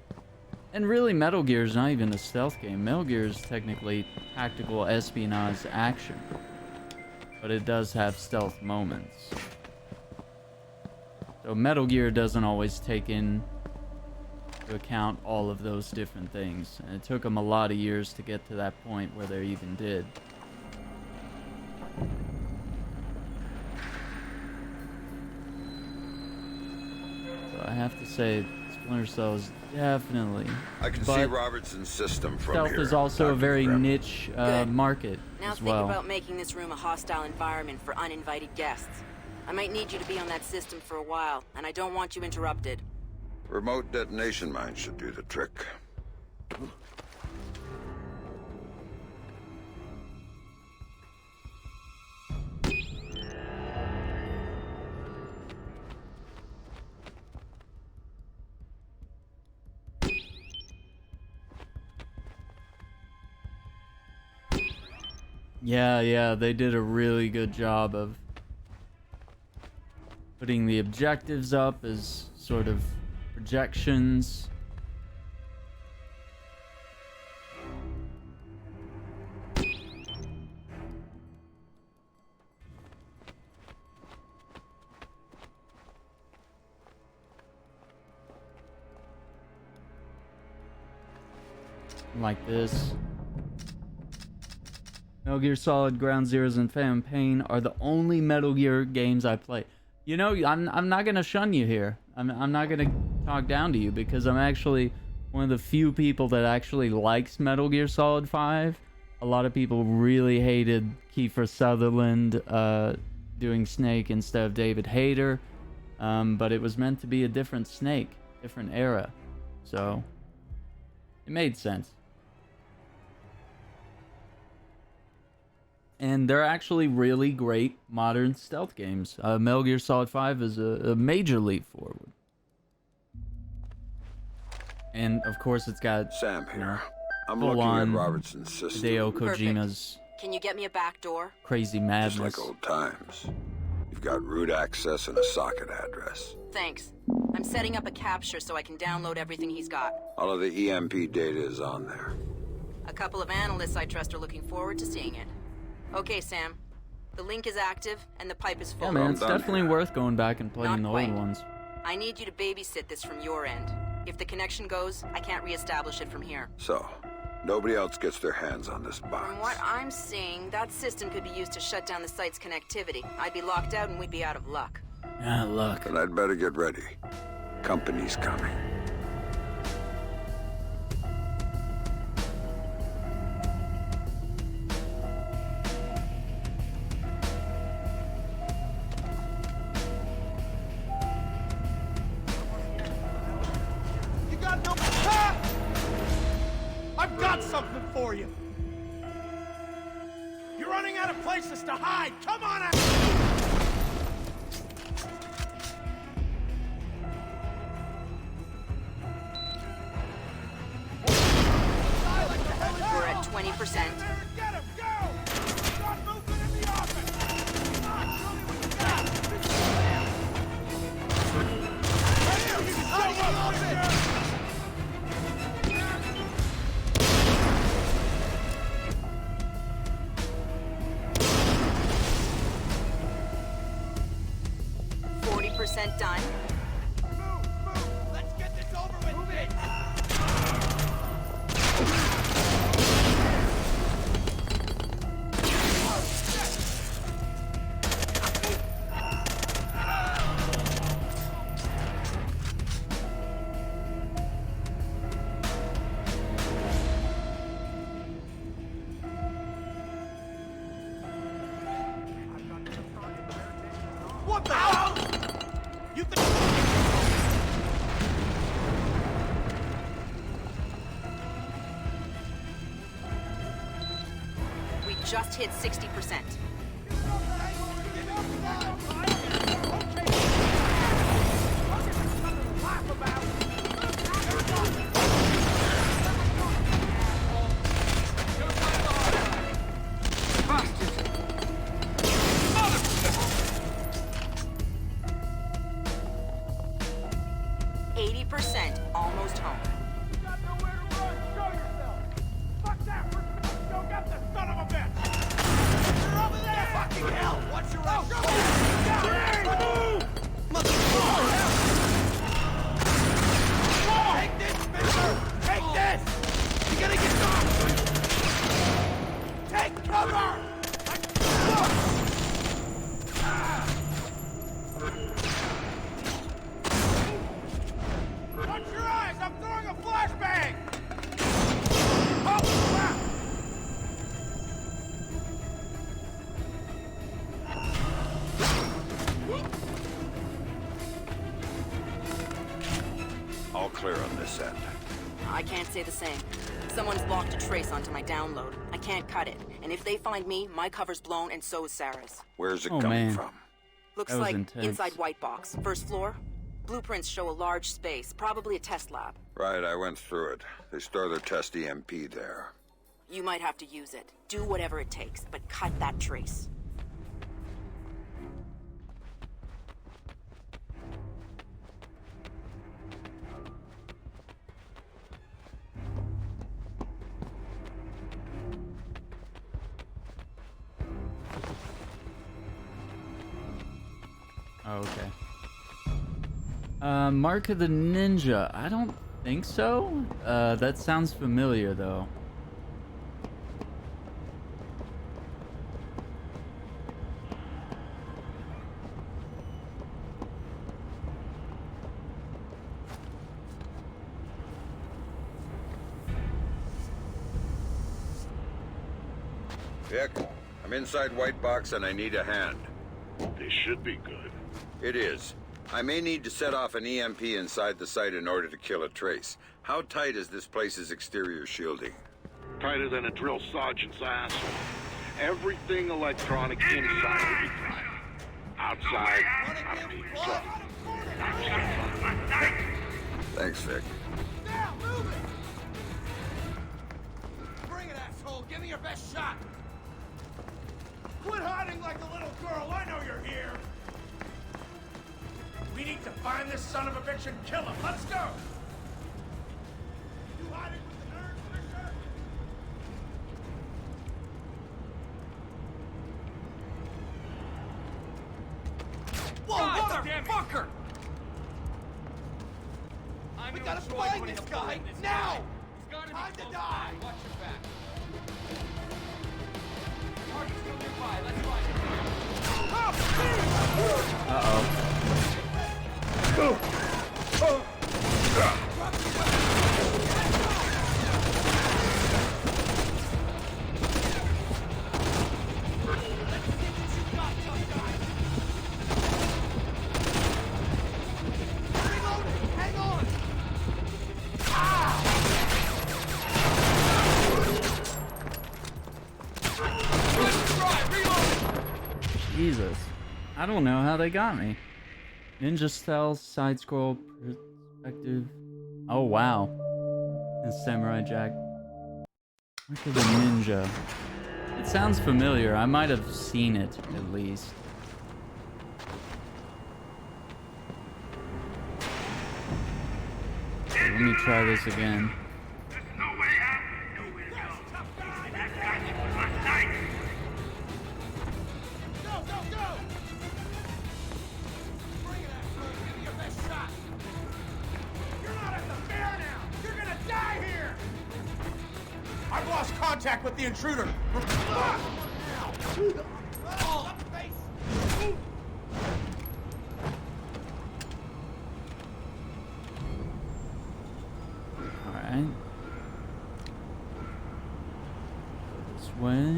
And really, Metal Gear is not even a stealth game. Metal Gear is technically tactical espionage action. But it does have stealth moments. So Metal Gear doesn't always take in to account all of those different things, and it took them a lot of years to get to that point where they even did. So I have to say, Splinter Cell is definitely. I can see Robertson's system from stealth here. is also a very niche market Now as think well. about making this room a hostile environment for uninvited guests. I might need you to be on that system for a while, and I don't want you interrupted. Remote detonation mines should do the trick. Yeah, they did a really good job of putting the objectives up as sort of projections. Like this. Metal Gear Solid, Ground Zeroes, and Phantom Pain are the only Metal Gear games I play. You know, I'm not gonna shun you here. I'm not gonna talk down to you because I'm actually one of the few people that actually likes Metal Gear Solid 5. A lot of people really hated Kiefer Sutherland doing Snake instead of David Hayter, but it was meant to be a different Snake, different era, so it made sense. And they're actually really great modern stealth games. Metal Gear Solid 5 is a major leap forward. And of course it's got Sam here. I'm full looking on at Robertson's system. Hideo Kojima's Can you get me a back door? crazy madness. Just like old times. You've got root access and a socket address. Thanks. I'm setting up a capture so I can download everything he's got. All of the EMP data is on there. A couple of analysts I trust are looking forward to seeing it. Okay, Sam. The link is active and the pipe is full. Yeah, man, it's definitely worth going back and playing the old ones. I need you to babysit this from your end. If the connection goes, I can't reestablish it from here. So, nobody else gets their hands on this box. From what I'm seeing, that system could be used to shut down the site's connectivity. I'd be locked out and we'd be out of luck. Ah, luck. Then I'd better get ready. Company's coming. You got no... Ah! I've got something for you. You're running out of places to hide. Come on out. We're at 20%. Get him, go! Start moving in the office! Come on, show me what you got! Right here, you can show up, mister! Done. Move! Let's get this over with, bitch! 60%. Almost home. You got nowhere to run. Show yourself. Fuck that. Go get the son of a bitch. You're over there. Fucking hell. What's your right? Take this, Splinter. Take this. You're gonna get off. Take cover. Watch your eyes! I'm throwing a flashbang! Oh, crap! All clear on this end. I can't say the same. Someone's locked a trace onto my download. I can't cut it. And if they find me, my cover's blown and so is Sarah's. Where's it coming from? Looks like inside White Box. First floor. Blueprints show a large space, probably a test lab. Right, I went through it. They store their test EMP there. You might have to use it. Do whatever it takes, but cut that trace. Oh, okay. Mark of the Ninja. I don't think so. That sounds familiar, though. Vic, I'm inside White Box and I need a hand. This should be good. It is. I may need to set off an EMP inside the site in order to kill a trace. How tight is this place's exterior shielding? Tighter than a drill sergeant's asshole. Everything electronic inside will be tight. Outside, I mean, so. Thanks, Vic. Now, move it! Bring it, asshole! Give me your best shot! Quit hiding like a little girl! I know you're here! We need to find this son of a bitch and kill him! Let's go! You hiding with the nerds, Fisher? Whoa, motherfucker! We gotta find this guy, now! Time to die! Watch your back. Target's still nearby, let's find him. Uh-oh. Hang on! Jesus. I don't know how they got me. Ninja stealth, side scroll, perspective. Oh wow. And Samurai Jack. Look at the ninja. It sounds familiar. I might have seen it at least. Let me try this again. I've lost contact with the intruder. Alright. This way.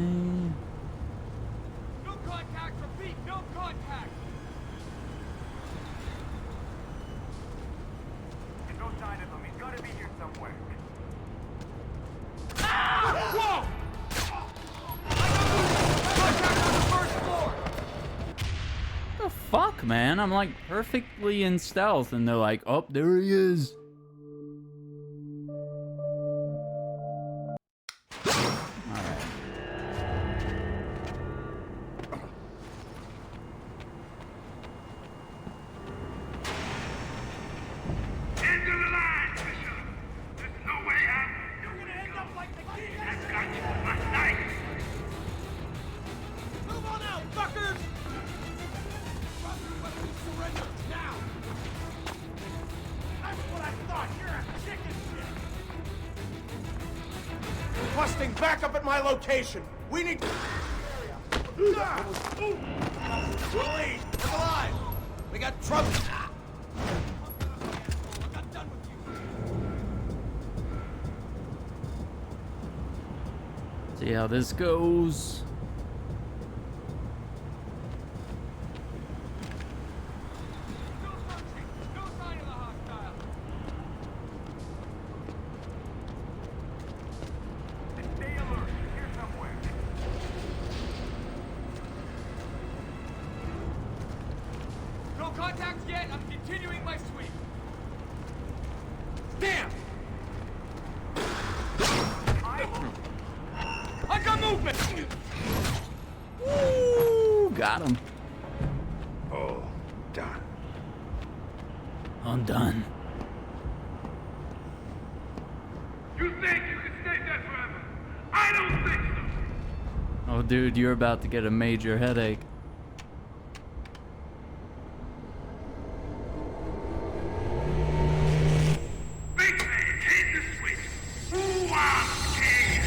No contact, repeat, no contact. There's no sign of him. He's gotta be here somewhere. Whoa! The fuck, man? I'm like perfectly in stealth, and they're like, "Oh, there he is." Alright. Move on out, fuckers! Drop your weapons, surrender, now! That's what I thought, you're a chicken shit! Requesting backup at my location. We need... Police, we're alive! We got trouble! I'm not done with you! See how this goes. No contact yet. I'm continuing my sweep. Damn! done. I'm done. You think you can stay dead forever? I don't think so! Oh, dude, you're about to get a major headache. Big man, hit the switch! Ooh, I'm scared!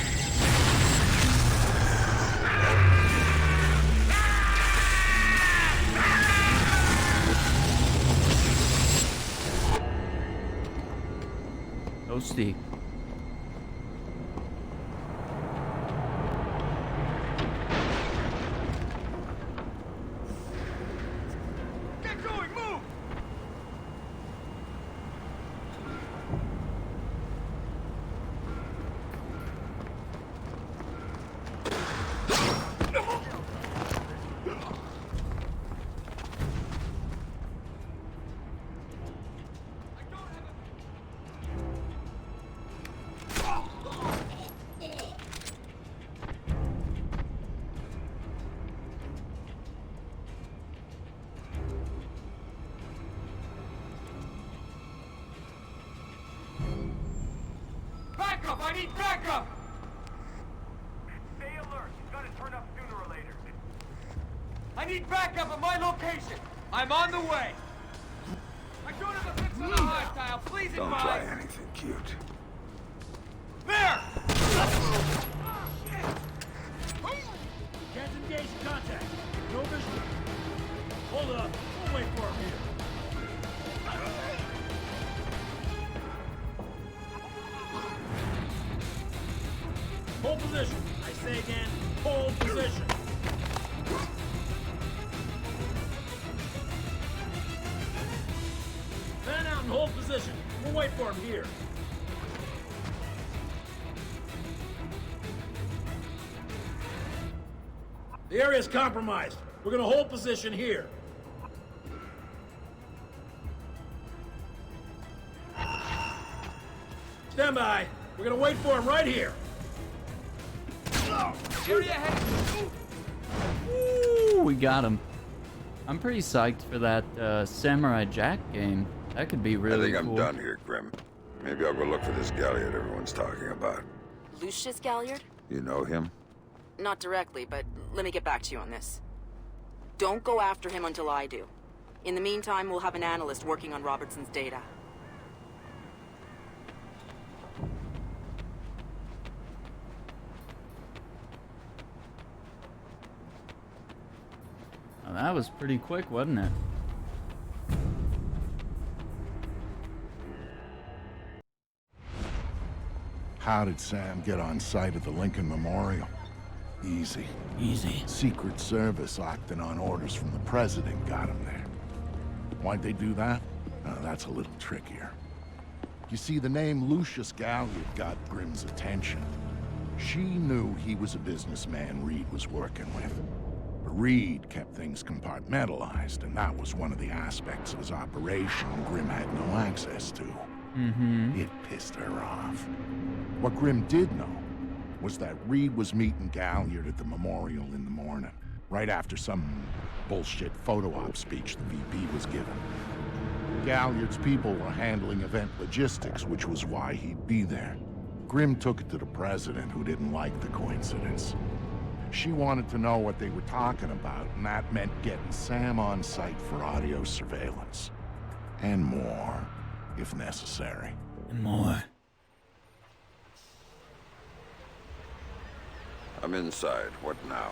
Toasty. Get going, move! Backup! I need backup! Stay alert. He's gonna turn up sooner or later. I need backup at my location! I'm on the way! I don't have a fix on the hostile, please Don't advise! try anything cute. There! Can't engage contact. No visual. Hold up. We'll wait for him here. Hold position. I say again, hold position. Fan out and hold position. We'll wait for him here. The area is compromised. We're gonna hold position here. Stand by. We're gonna wait for him right here. Area ahead! Ooh, we got him. I'm pretty psyched for that Samurai Jack game. That could be really I think cool. I'm done here, Grim. Maybe I'll go look for this Galliard everyone's talking about. Lucius Galliard? You know him? Not directly, but let me get back to you on this. Don't go after him until I do. In the meantime, we'll have an analyst working on Robertson's data. Oh, that was pretty quick, wasn't it? How did Sam get on site at the Lincoln Memorial? Easy. Easy. Secret Service acting on orders from the president got him there. Why'd they do that? That's a little trickier. You see, the name Lucius Galliard got Grimm's attention. She knew he was a businessman Reed was working with. But Reed kept things compartmentalized, and that was one of the aspects of his operation Grimm had no access to. It pissed her off. What Grimm did know was that Reed was meeting Galliard at the memorial in the morning, right after some bullshit photo op speech the VP was giving. Galliard's people were handling event logistics, which was why he'd be there. Grimm took it to the president, who didn't like the coincidence. She wanted to know what they were talking about, and that meant getting Sam on site for audio surveillance. And more, if necessary. And more. I'm inside. What now?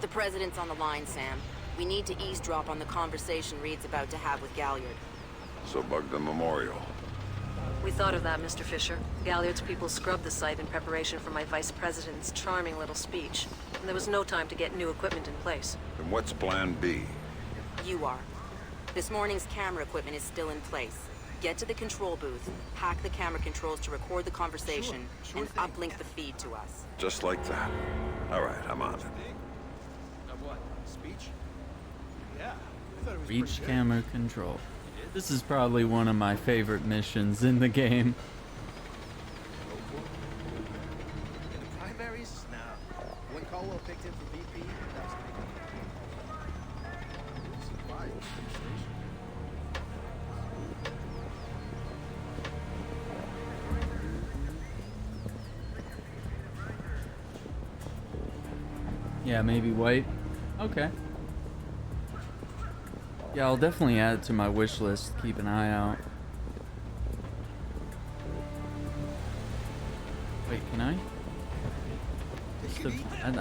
The president's on the line, Sam. We need to eavesdrop on the conversation Reed's about to have with Galliard. So bug the memorial. We thought of that, Mr. Fisher. Galliard's people scrubbed the site in preparation for my vice president's charming little speech. And there was no time to get new equipment in place. Then what's plan B? You are. This morning's camera equipment is still in place. Get to the control booth, hack the camera controls to record the conversation, and uplink the feed to us. Just like that. All right, I'm on it. What? Speech? Yeah. I thought it was Reach camera control. This is probably one of my favorite missions in the game. In the primaries? No. When Caldwell picked him for VP, that was Yeah, maybe white. Okay. Yeah, I'll definitely add it to my wish list. Keep an eye out. Wait, can I?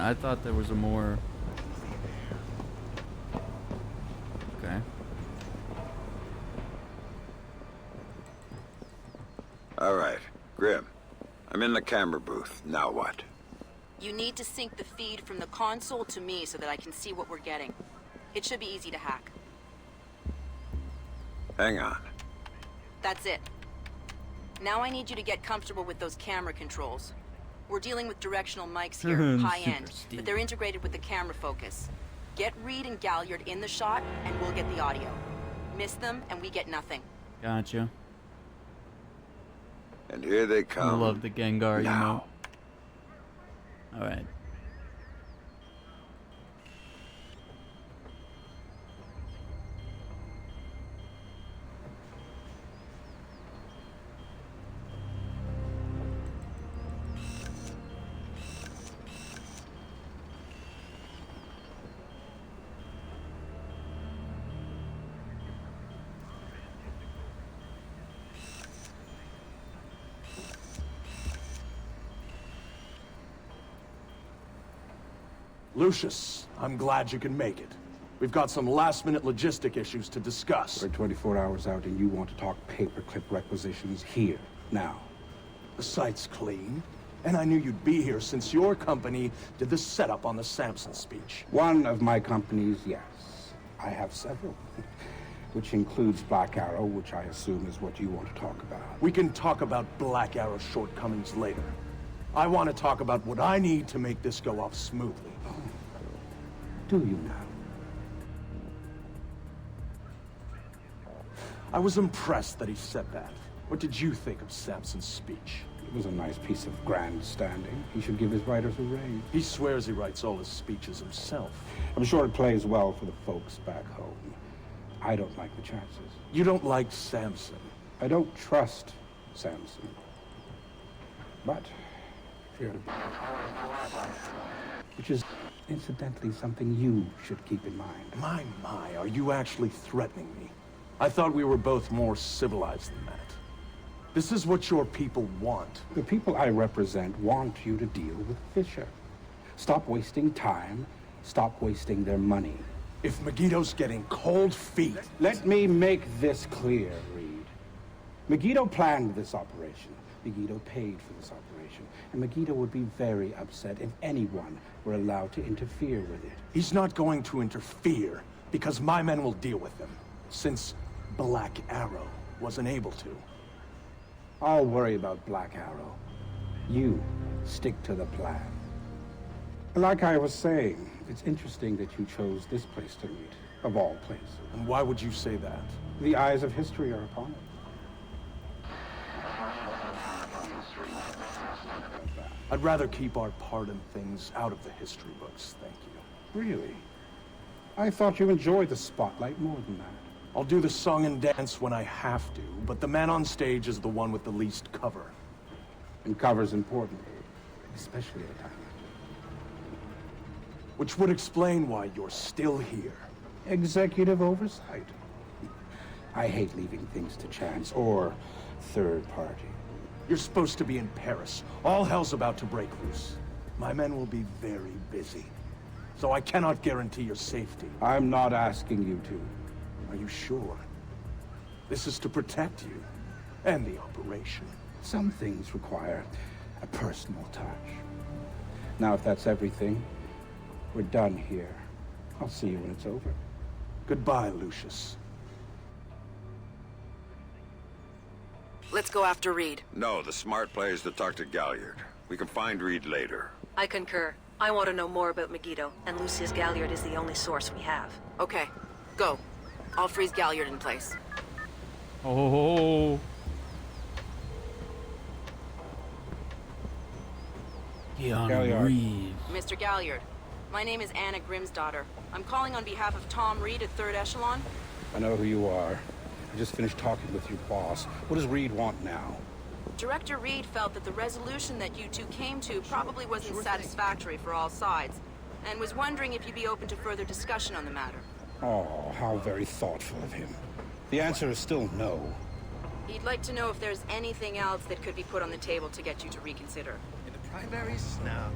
I thought there was a more... Okay. All right, Grim. I'm in the camera booth. Now what? You need to sync the feed from the console to me so that I can see what we're getting. It should be easy to hack. Hang on. That's it. Now I need you to get comfortable with those camera controls. We're dealing with directional mics here, high-end, but they're integrated with the camera focus. Get Reed and Galliard in the shot, and we'll get the audio. Miss them, and we get nothing. Gotcha. And here they come. I love the Gengar now. emote. Alright. Lucius, I'm glad you can make it. We've got some last-minute logistic issues to discuss. We're 24 hours out and you want to talk paperclip requisitions here, now. The site's clean, and I knew you'd be here since your company did the setup on the Samson speech. One of my companies, yes. I have several. Which includes Black Arrow, which I assume is what you want to talk about. We can talk about Black Arrow's shortcomings later. I want to talk about what I need to make this go off smoothly. Oh. Do you now? I was impressed that he said that. What did you think of Samson's speech? It was a nice piece of grandstanding. He should give his writers a raise. He swears he writes all his speeches himself. I'm sure it plays well for the folks back home. I don't like the chances. You don't like Samson? I don't trust Samson. But, fear to be. Which is, incidentally, something you should keep in mind. My, are you actually threatening me? I thought we were both more civilized than that. This is what your people want. The people I represent want you to deal with Fisher. Stop wasting time. Stop wasting their money. If Megiddo's getting cold feet... Let me make this clear, Reed. Megiddo planned this operation. Megiddo paid for this operation. And Megiddo would be very upset if anyone were allowed to interfere with it. He's not going to interfere because my men will deal with him. Since Black Arrow wasn't able to. I'll worry about Black Arrow. You stick to the plan. Like I was saying, it's interesting that you chose this place to meet, of all places. And why would you say that? The eyes of history are upon it. I'd rather keep our part in things out of the history books, thank you. Really? I thought you enjoyed the spotlight more than that. I'll do the song and dance when I have to, but the man on stage is the one with the least cover. And cover's important, especially at a time like this. Which would explain why you're still here. Executive oversight. I hate leaving things to chance or third party. You're supposed to be in Paris. All hell's about to break loose. My men will be very busy, so I cannot guarantee your safety. I'm not asking you to. Are you sure? This is to protect you and the operation. Some things require a personal touch. Now, if that's everything, we're done here. I'll see you when it's over. Goodbye, Lucius. Let's go after Reed. No, the smart play is to talk to Galliard. We can find Reed later. I concur. I want to know more about Megiddo, and Lucius Galliard is the only source we have. Okay, go. I'll freeze Galliard in place. Oh. Reed. Mr. Galliard, my name is Anna Grimsdottir. I'm calling on behalf of Tom Reed at 3rd Echelon. I know who you are. I just finished talking with your boss. What does Reed want now? Director Reed felt that the resolution that you two came to probably wasn't satisfactory for all sides, and was wondering if you'd be open to further discussion on the matter. Oh, how very thoughtful of him. The answer is still no. He'd like to know if there's anything else that could be put on the table to get you to reconsider. In the primaries? No.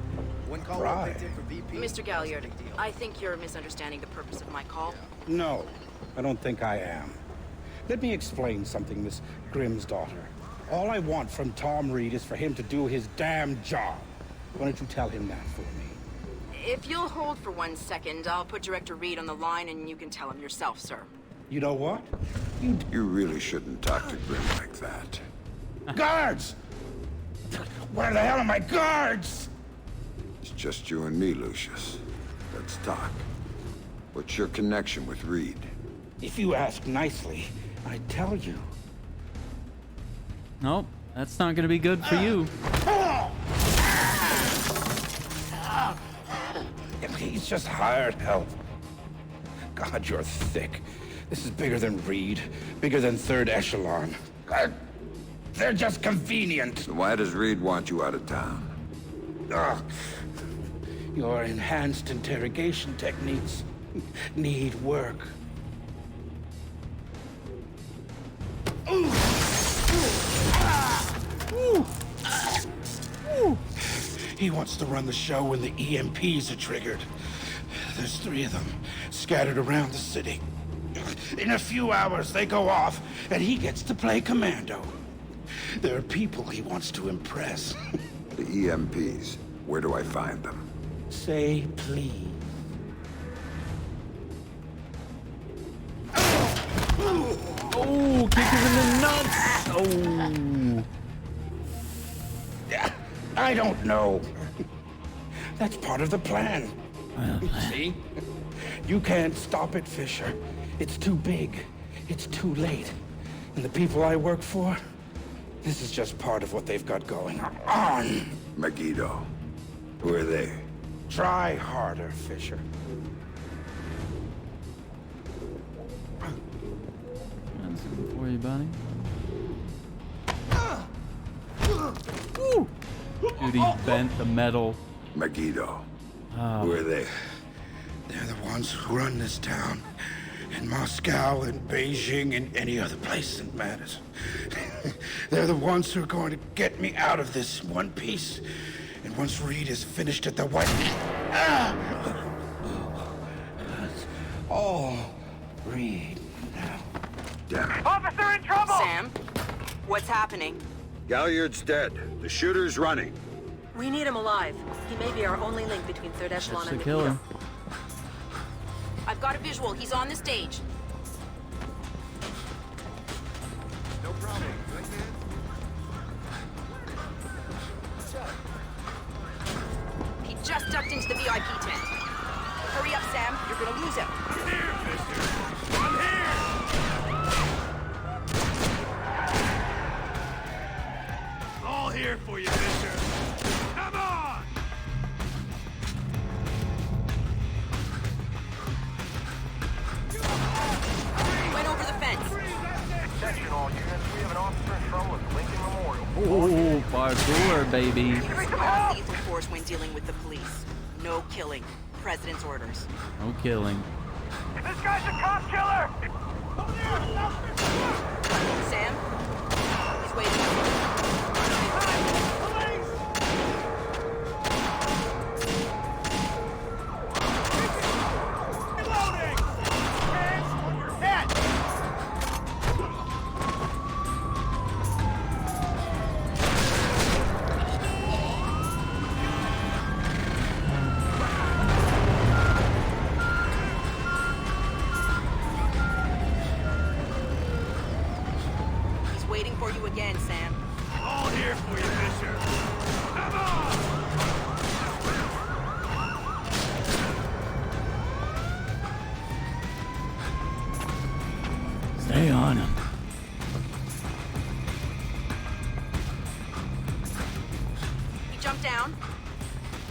One call Right. picked in for VP. Mr. Galliard, I think you're misunderstanding the purpose of my call. No, I don't think I am. Let me explain something, Miss Grimm's daughter. All I want from Tom Reed is for him to do his damn job. Why don't you tell him that for me? If you'll hold for 1 second, I'll put Director Reed on the line and you can tell him yourself, sir. You know what? You really shouldn't talk to Grimm like that. Guards! Where the hell are my guards? It's just you and me, Lucius. Let's talk. What's your connection with Reed? If you ask nicely, I'd tell you. Nope, that's not gonna be good for you. He's just hired help. God, you're thick. This is bigger than Reed, bigger than Third Echelon. They're just convenient. So why does Reed want you out of town? Your enhanced interrogation techniques need work. He wants to run the show when the EMPs are triggered. There's 3 of them scattered around the city. In a few hours, they go off, and he gets to play commando. There are people he wants to impress. The EMPs. Where do I find them? Say please. Oh, kick him in the nuts! Oh. I don't know. That's part of the plan. See? You can't stop it, Fisher. It's too big. It's too late. And the people I work for, this is just part of what they've got going on. Megiddo. Who are they? Try harder, Fisher. That's good for you, buddy. Dude, he bent the metal. Megiddo. Oh. Who are they? They're the ones who run this town. In Moscow and Beijing and any other place that matters. They're the ones who are going to get me out of this in one piece. And once Reed is finished at the White... That's all Reed now. Damn it. Officer in trouble! Sam, what's happening? Galliard's dead. The shooter's running. We need him alive. He may be our only link between Third Echelon That's and the Megiddo. killer. I've got a visual. He's on the stage. No problem. Right, man? He just ducked into the VIP tent. Hurry up, Sam. You're gonna lose him. I'm here, mister. I'm here! All here for you, mister. Come on! Went over the fence. Attention all units, we have an officer in trouble at Lincoln Memorial. Oh, parkour, baby. Lethal force when dealing with the police. No killing. President's orders. No killing. This guy's a cop killer! Sam? He's waiting. Reloading! Hands on your head! He's waiting for you again, Sam. All here for you, mister. Come on! Stay on him. He jumped down.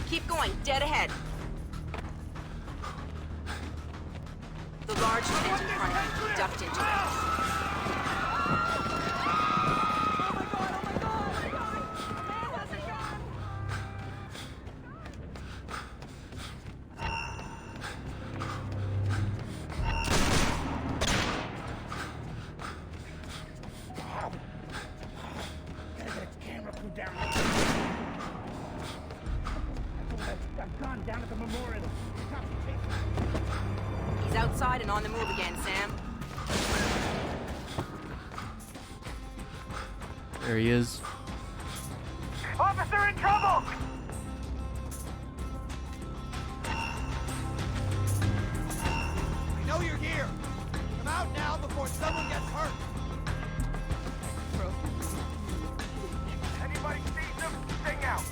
Keep going. Dead ahead. The large tent in front of you. He ducked into it. on the move again, Sam. There he is. Officer in trouble! We know you're here. Come out now before someone gets hurt. Anybody sees them, sing out.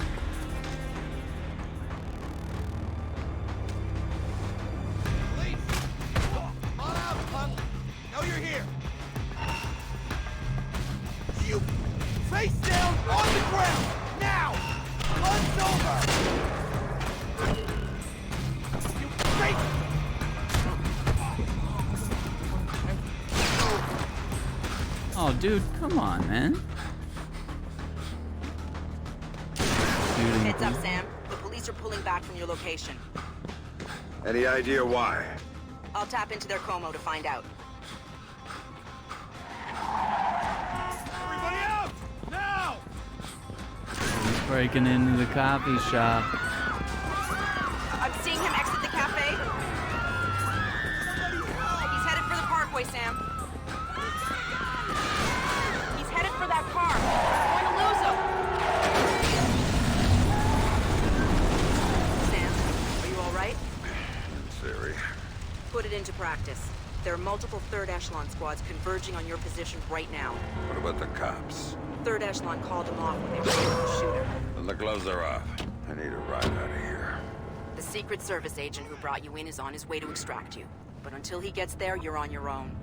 Police! Come on out, punk. Know you're here. You face down on the ground now. Guns over. You face. Oh, dude, come on, man. Heads up, Sam. The police are pulling back from your location. Any idea why? I'll tap into their Como to find out. Everybody out! Now! He's breaking into the coffee shop. I'm seeing him exit the cafe. He's headed for the parkway, Sam. He's headed for that car. We're going to lose him. Sam, are you all right? In theory. Put it into practice. There are multiple third echelon squads converging on your position right now. What about the cops? Third echelon called them off when they were able to shoot him. Then the gloves are off. I need a ride out of here. The Secret Service agent who brought you in is on his way to extract you. But until he gets there, you're on your own.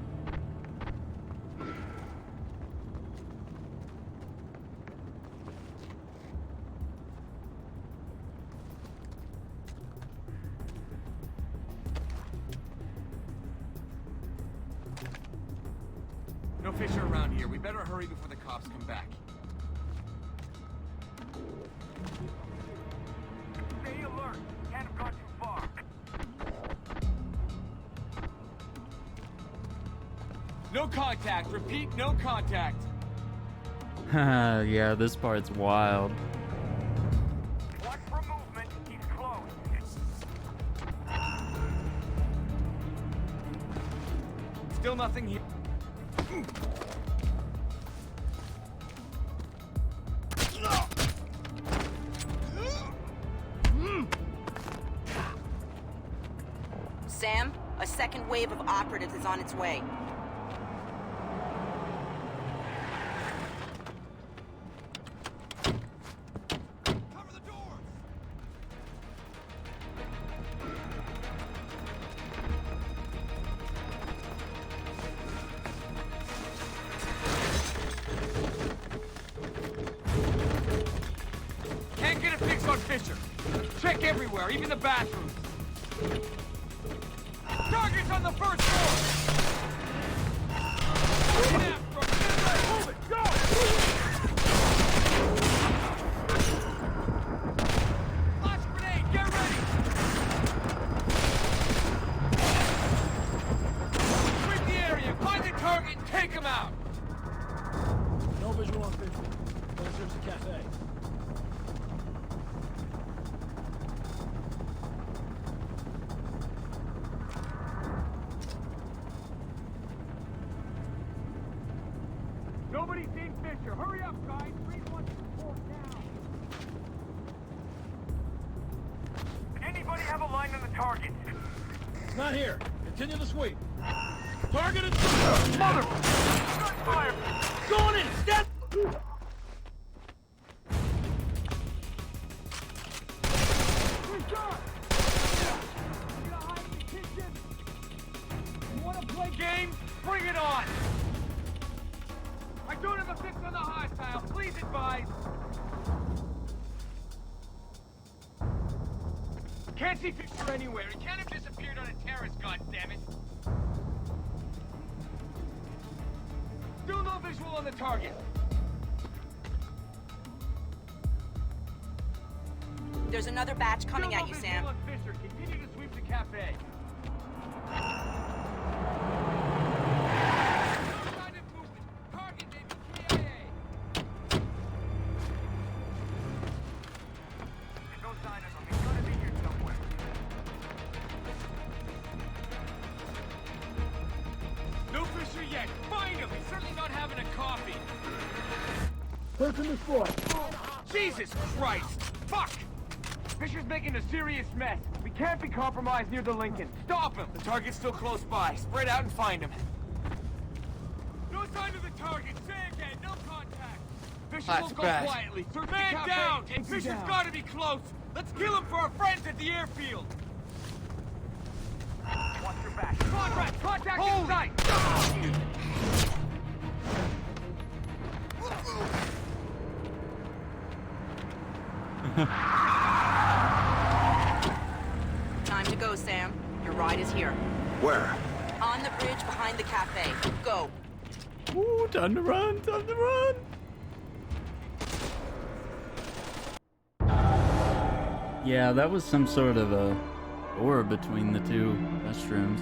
No Fisher around here. We better hurry before the cops come back. Stay alert. Can't have gone too far. No contact. Repeat, no contact. Yeah, this part's wild. Watch for movement. He's close. Still nothing here. Sam, a second wave of operatives is on its way. Can't get a fix on Fisher. Check everywhere, even the bathrooms. Target's on the first floor! Get after him! Get ready! Move it! Go! Launch grenade! Get ready! Sweep the area! Find the target and take him out! No visual on Fisher. Gonna search the cafe. Nobody's seen Fisher. Hurry up, guys! 3-1-4 now! Anybody have a line on the target? It's not here. Continue the sweep. Target is... Mother! Gunfire! Going in! Step! You want to play games? Bring it on! I don't have a fix on the hostile. Please advise. Can't see Fisher anywhere. He can't have disappeared on a terrace, goddammit. Still no visual on the target. There's another batch coming Still at no you, visual Sam. on Fisher. Continue to sweep the cafe. dead! Find him! He's certainly not having a coffee! Person this boy. Jesus Christ! Fuck! Fisher's making a serious mess. We can't be compromised near the Lincoln. Stop him! The target's still close by. Spread out and find him. No sign of the target. Say again. No contact. Fisher will go quietly. Search Man down! Fisher's gotta be close. Let's kill him for our friends at the airfield. Watch your back. Contact in sight! Time to go, Sam. Your ride is here. Where? On the bridge behind the cafe. Go. Ooh, time to run, time to run. Yeah, that was some sort of a door between the two restrooms.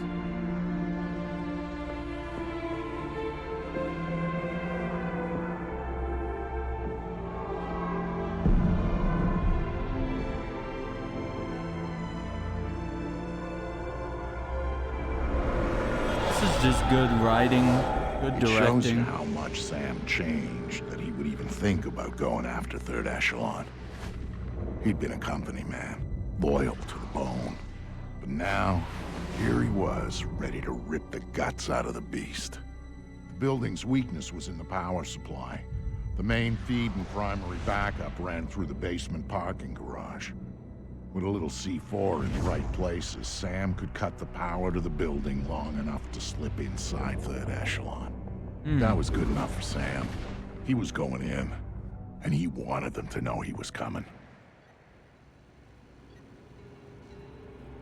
This is just good writing, good It shows you directing. how much Sam changed that he would even think about going after Third Echelon. He'd been a company man, loyal to the bone. But now, here he was, ready to rip the guts out of the beast. The building's weakness was in the power supply. The main feed and primary backup ran through the basement parking garage. With a little C4 in the right places, Sam could cut the power to the building long enough to slip inside Third Echelon. That was good enough for Sam. He was going in, and he wanted them to know he was coming.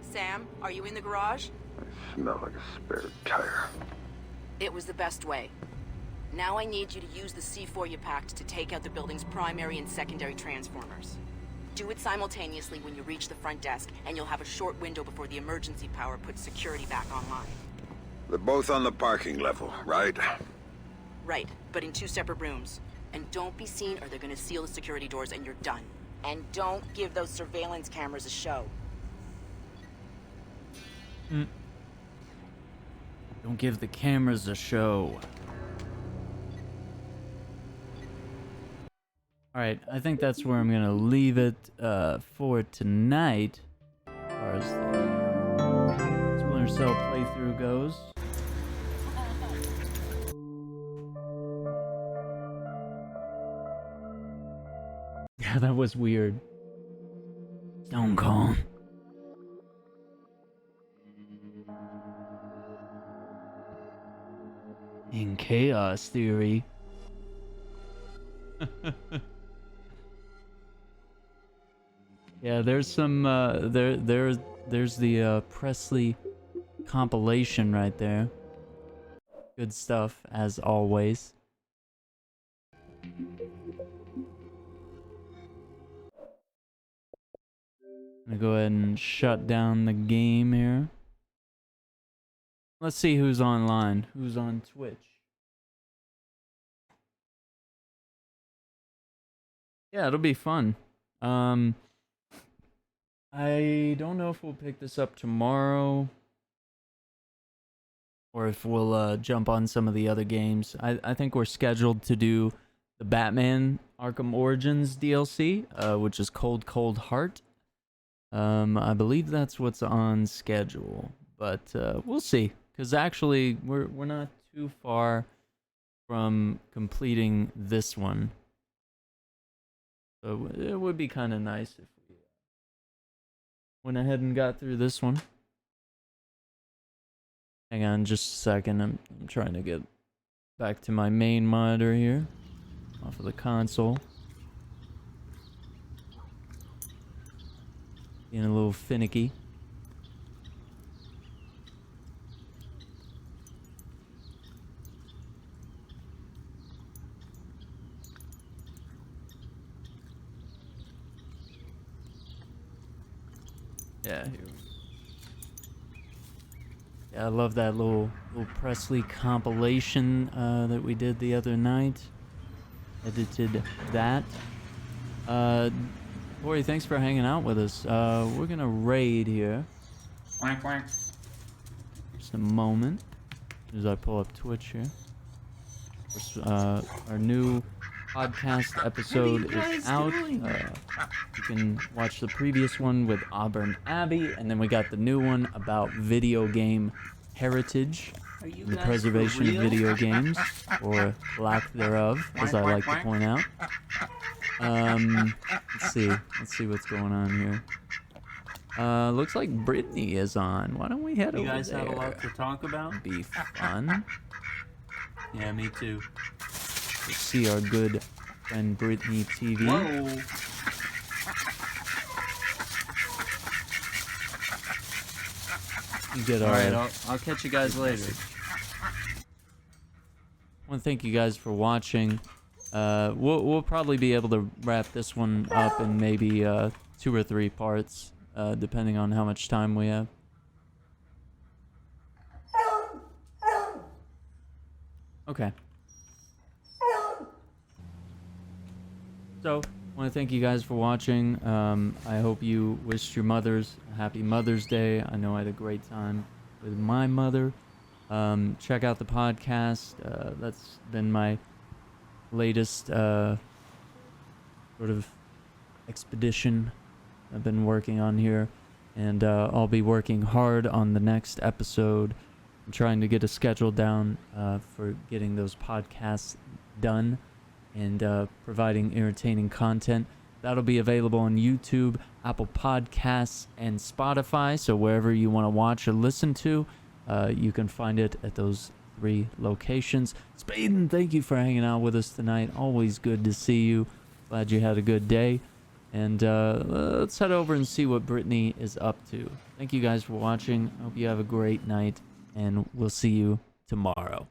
Sam, are you in the garage? I smell like a spare tire. It was the best way. Now I need you to use the C4 you packed to take out the building's primary and secondary transformers. Do it simultaneously when you reach the front desk, and you'll have a short window before the emergency power puts security back online. They're both on the parking level, right? Right, but in two separate rooms. And don't be seen or they're gonna seal the security doors and you're done. And don't give those surveillance cameras a show. Don't give the cameras a show. Alright, I think that's where I'm gonna leave it for tonight. As far as the Splinter Cell playthrough goes. Yeah, that was weird. Stone Cold. In Chaos Theory. Yeah, there's some there's the Presley compilation right there. Good stuff as always. I'm gonna go ahead and shut down the game here. Let's see who's online, who's on Twitch. Yeah, it'll be fun. I don't know if we'll pick this up tomorrow or if we'll jump on some of the other games. I think we're scheduled to do the Batman Arkham Origins DLC, which is Cold Cold Heart. I believe that's what's on schedule, but we'll see. Because actually, we're not too far from completing this one. So it would be kind of nice if we went ahead and got through this one. Hang on just a second. I'm trying to get back to my main monitor here. Off of the console. Being a little finicky. Yeah, here we go. Yeah, I love that little Presley compilation that we did the other night. Edited that. Corey, thanks for hanging out with us. We're gonna raid here. Quack, quack. Just a moment. soon as I pull up Twitch here. Our new podcast episode is out. You can watch the previous one with Auburn Abbey, and then we got the new one about video game heritage and the preservation of video games, or lack thereof, as I like to point out. Let's see what's going on here. Looks like Brittany is on. Why don't we head over there? You guys have a lot to talk about? Be fun. Yeah, me too. Let's see our good friend Brittany TV. Whoa. Alright, I'll catch you guys later. I want to thank you guys for watching. We'll probably be able to wrap this one up in maybe 2 or 3 parts, depending on how much time we have. Okay. So, I want to thank you guys for watching. I hope you wished your mothers a happy Mother's Day. I know I had a great time with my mother. Check out the podcast. That's been my latest sort of expedition I've been working on here. And I'll be working hard on the next episode. I'm trying to get a schedule down for getting those podcasts done and providing entertaining content. That'll be available on YouTube, Apple Podcasts, and Spotify. So wherever you want to watch or listen to, you can find it at those 3 locations. Spaden, thank you for hanging out with us tonight. Always good to see you. Glad you had a good day. And let's head over and see what Brittany is up to. Thank you guys for watching. Hope you have a great night, and we'll see you tomorrow.